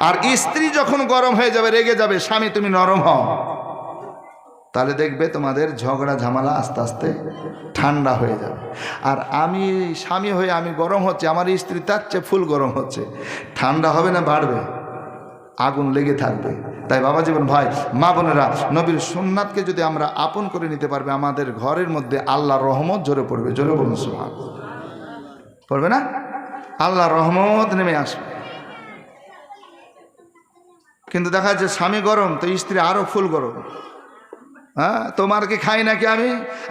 আর স্ত্রী যখন গরম হয়ে যাবে রেগে যাবে স্বামী তুমি নরম হও, তাহলে দেখবে তোমাদের ঝগড়া ঝামেলা আস্তে আস্তে ঠান্ডা হয়ে যাবে। আর আমি স্বামী হয়ে আমি গরম হচ্ছে, আমার স্ত্রী তার চেয়ে ফুল গরম হচ্ছে, ঠান্ডা হবে না বাড়বে? আগুন লেগে থাকবে। তাই বাবা জীবন ভাই, মা বোনেরা, নবীর সুন্নাতকে যদি আমরা আপন করে নিতে পারবে, আমাদের ঘরের মধ্যে আল্লাহর রহমত জোরে পড়বে। জোরে বলুন সুবহানাল্লাহ। পড়বে না? আল্লাহর রহমত নেমে আসবে। কিন্তু দেখা যাচ্ছে স্বামী গরম তো স্ত্রী আরো ফুল গরম। হ্যাঁ, তোমার কি খাই নাকি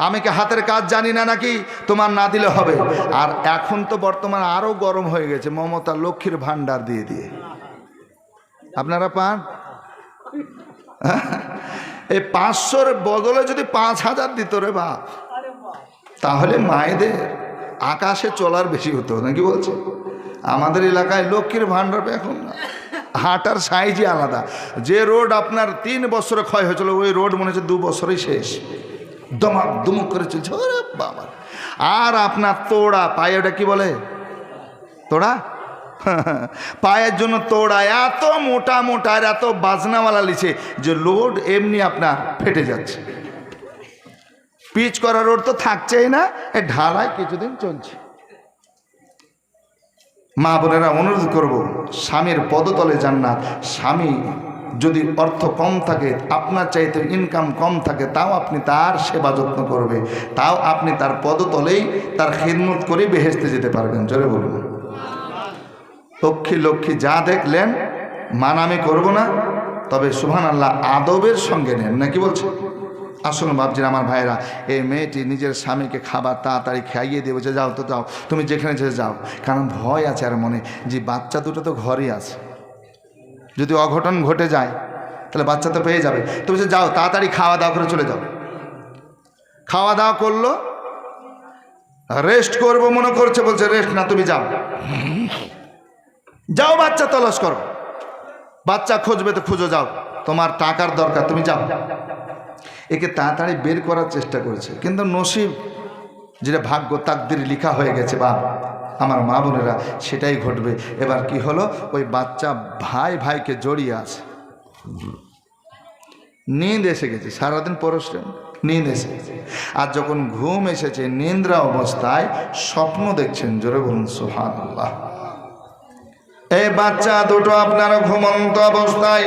আমি কি হাতের কাজ জানি না নাকি, তোমার না দিলে হবে। আর এখন তো বর্তমান আরো গরম হয়ে গেছে মমতা লক্ষ্মীর ভান্ডার দিয়ে দিয়ে। আপনারা পান? এই 500-র বদলে যদি 5000 দিত রে বাপ, তাহলে মায়েদের আকাশে চলার বেশি হতো নাকি বলছে। আমাদের এলাকায় লক্ষ্মীর ভান্ডার এখন হাঁটার সাইজই আলাদা। যে রোড আপনার 3 বছরে ক্ষয় হয়েছিল, ওই রোড মনে হচ্ছে 2 বছরেই শেষ, দমাক দুমুক করে চলছে। ওরে বাবা! আর আপনার তোড়া পায়ে, ওটা কি বলে তোড়া, পায়ের জন্য তোড়া এত মোটা মোটা আর এত বাজনাওয়ালা লিছে যে লোড এমনি আপনার ফেটে যাচ্ছে। পিচ করা রোড তো থাকছেই না, এ ঢালাই কিছুদিন চলছে। মা বোনেরা, অনুরোধ করব, স্বামীর পদতলে জান্নাত। স্বামী যদি অর্থ কম থাকে, আপনার চাইতে ইনকাম কম থাকে, তাও আপনি তার সেবা যত্ন করবে, তাও আপনি তার পদতলেই তার খিদমত করে বেহেশতে যেতে পারবেন। জোরে বলুন। লক্ষ্মী লক্ষ্মী যা দেখলেন মানামি করব না, তবে সুবহানাল্লাহ আদবের সঙ্গে নেন, নাকি বলছে। আসুন বাপজির আমার ভাইরা, এই মেয়েটি নিজের স্বামীকে খাবার তাড়াতাড়ি খাইয়ে দিয়ে বলছে, যাও তো যাও, তুমি যেখানে যেতে যাও। কারণ ভয় আছে আর মনে, যে বাচ্চা দুটো তো ঘরেই আছে, যদি অঘটন ঘটে যায় তাহলে বাচ্চা তো পেয়ে যাবে। তো বলছে যাও তাড়াতাড়ি খাওয়া দাওয়া করে চলে যাও। খাওয়া দাওয়া করলো, রেস্ট করবো মনে করছে, বলছে রেস্ট না, তুমি যাও যাও বাচ্চা তলাশ করো, বাচ্চা খুঁজবে তো খুঁজো, যাও, তোমার টাকার দরকার, তুমি যাও। একে তাড়াতাড়ি বের করার চেষ্টা করেছে, কিন্তু নসিব যেটা ভাগ্য তাকদির লিখা হয়ে গেছে বা আমার মা বোনেরা, সেটাই ঘটবে। এবার কি হলো, ওই বাচ্চা ভাইকে জড়িয়ে আছে, নিন্দ এসে গেছে, সারাদিন পরশ্রম, নিন্দ এসে গেছে। আর যখন ঘুম এসেছে, নিন্দ্রা অবস্থায় স্বপ্ন দেখছেন। জোরে বলুন সুবহানাল্লাহ। এই বাচ্চা দুটো আপনার ঘুমন্ত অবস্থায়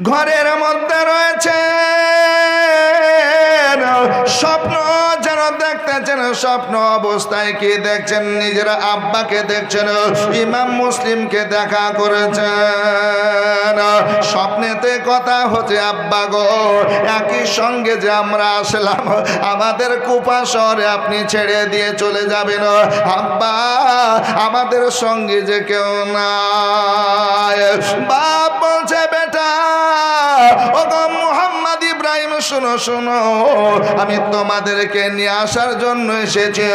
ঘরের মধ্যে রয়েছে, স্বপ্ন যেন দেখতেছেন। স্বপ্ন অবস্থায় কি দেখছেন? নিজের আব্বাকে দেখছেন, ইমাম মুসলিমকে দেখা করেছেন। স্বপ্নেতে কথা হচ্ছে, আব্বা গো, একই সঙ্গে যে আমরা আসলাম, আমাদের কুপা শহরে আপনি ছেড়ে দিয়ে চলে যাবেন। আব্বা, আমাদের সঙ্গে যে কেউ নাই। বাপ বলছে, বেটা ও গো মুহাম্মদ ইব্রাহিম, শোনো শোনো, আমি তোমাদেরকে নিয়ে আসার জন্য এসেছি।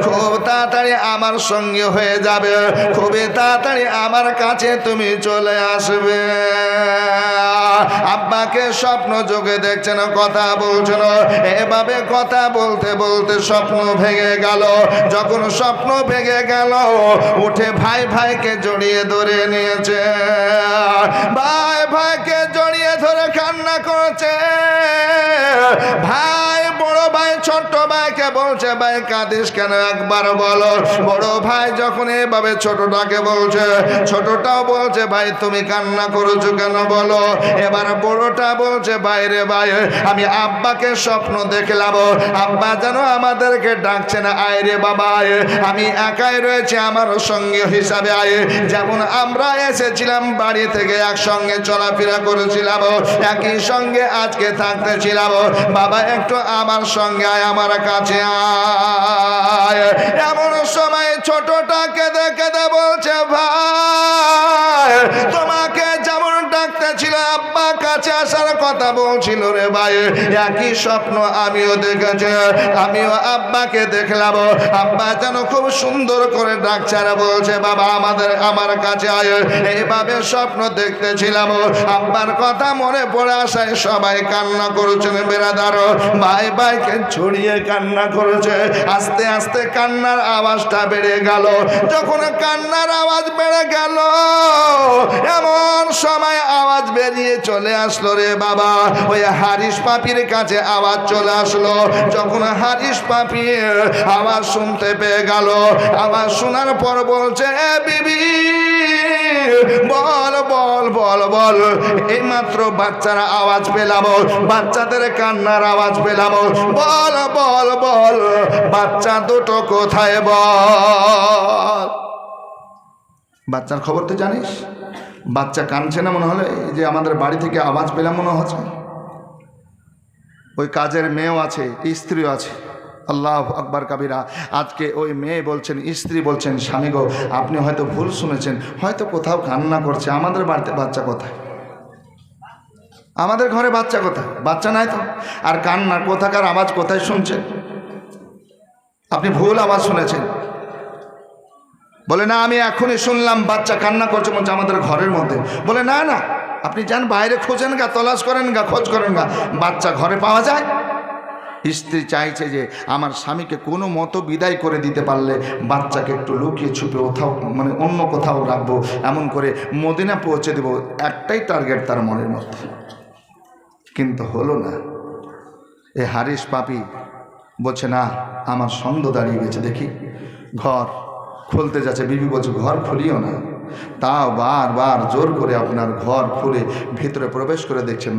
খুব তাড়াতাড়ি আমার সঙ্গে হয়ে যাবে, খুবই তাড়াতাড়ি আমার কাছে তুমি চলে আসবে। আব্বাকে স্বপ্ন যোগে দেখছেন, কথা বলছেন। এভাবে কথা বলতে বলতে স্বপ্ন ভেঙে গেল। যখন স্বপ্ন ভেঙে গেল, উঠে ভাইকে জড়িয়ে ধরে নিয়েছে। ভাইকে জড়িয়ে ধরে কান্না করছে। ভাই বড় ভাই ছোট ভাইকে বলছে, ভাই কাঁদিস কেন, একবার বলো। বড় ভাই যখন এভাবে ছোটটাকে বলছে, ছোটটাও বলছে, ভাই তুমি কান্না করেছো কেন বলো। এবার বড়টা বলছে, ভাই রে ভাই, আমি আব্বাকে স্বপ্ন দেখলাম, আব্বা যেন আমাদেরকে ডাকছে না, আয় রে বাবা, আমি একাই রয়েছে, আমার সঙ্গে হিসাবে আয়। যেমন আমরা এসেছিলাম বাড়ি থেকে একসঙ্গে চলাফেরা করেছিলাম, একই সঙ্গে আজকে থাকতেছিলাম, বাবা একটু আমার সঙ্গে আয়, আমার কাছে আয়। এমন সময় ছোটটা কেঁদে কেঁদে বলছে, ভাই তোমাকে যেমন ডাকতেছিল, আব্বা কাছে আসার কথা বলছিল রে ভাই, একই স্বপ্ন আমিও দেখেছি। আমিও আব্বাকে দেখলাম, আব্বা যেন খুব সুন্দর করে ডাকছে, বলছে বাবা আমার কাছে আয়। এইভাবে স্বপ্ন দেখতেছিলাম। আব্বার কথা মনে পড়ে আসায় সবাই কান্না করেছেন, বেরাদার ভাই ভাইকে ছড়িয়ে কান্না করেছে। আস্তে আস্তে কান্নার আওয়াজটা বেড়ে গেল। যখন কান্নার আওয়াজ বেড়ে গেল, এমন সময় আওয়াজ বেরিয়ে চলে আসলো রে বাবা, ওই হারিস পাপির কাছে আওয়াজ চলে আসলো। যখন হারিস পাপি আওয়াজ শুনতে পেয়ে গেল, আওয়াজ শোনার পর বলছে, এ বিবি বল বল বল বল। এইমাত্র বাচ্চারা আওয়াজ পেলাম, বাচ্চাদের কান্নার আওয়াজ পেলাম। বল বল বল, বাচ্চা দুটো কোথায় বল। বাচ্চার খবর তো জানিস, বাচ্চা কাঁদছে না মনে হলে যে আমাদের বাড়ি থেকে আওয়াজ পেলাম মনে হচ্ছে। ওই কাজের মেয়েও আছে, স্ত্রীও আছে। আল্লাহ আকবার কাবিরা। আজকে ওই মেয়ে বলছেন, স্ত্রী বলছেন, স্বামী গো আপনি হয়তো ভুল শুনেছেন, হয়তো কোথাও কান্না করছে। আমাদের বাড়িতে বাচ্চা কোথায়? আমাদের ঘরে বাচ্চা কোথায়? বাচ্চা নাই তো। আর কান্নার কোথাকার আওয়াজ কোথায় শুনছেন? আপনি ভুল আওয়াজ শুনেছেন। বলে না, আমি এখনই শুনলাম বাচ্চা কান্না করছে, বলছে আমাদের ঘরের মধ্যে। বলে না না, আপনি যান বাইরে খোঁজেন গা, তলাশ করেন গা, খোঁজ করেন গা, বাচ্চা ঘরে পাওয়া যায়। স্ত্রী চাইছে যে আমার স্বামীকে কোনো মতো বিদায় করে দিতে পারলে বাচ্চাকে একটু লুকিয়ে ছুপে কোথাও মানে অন্য কোথাও রাখবো, এমন করে মদিনা পৌঁছে দেব, একটাই টার্গেট তার মনের মধ্যে। কিন্তু হলো না। এ হারিস পাপি বলছে না, আমার সন্দেহ দাঁড়িয়ে গেছে, দেখি। ঘর খুলতে যাচ্ছে, বিবি বলছে ঘর খুলিও না। তাও বারবার জোর করে আপনার ঘর খুলে ভিতরে প্রবেশ করে দেখছেন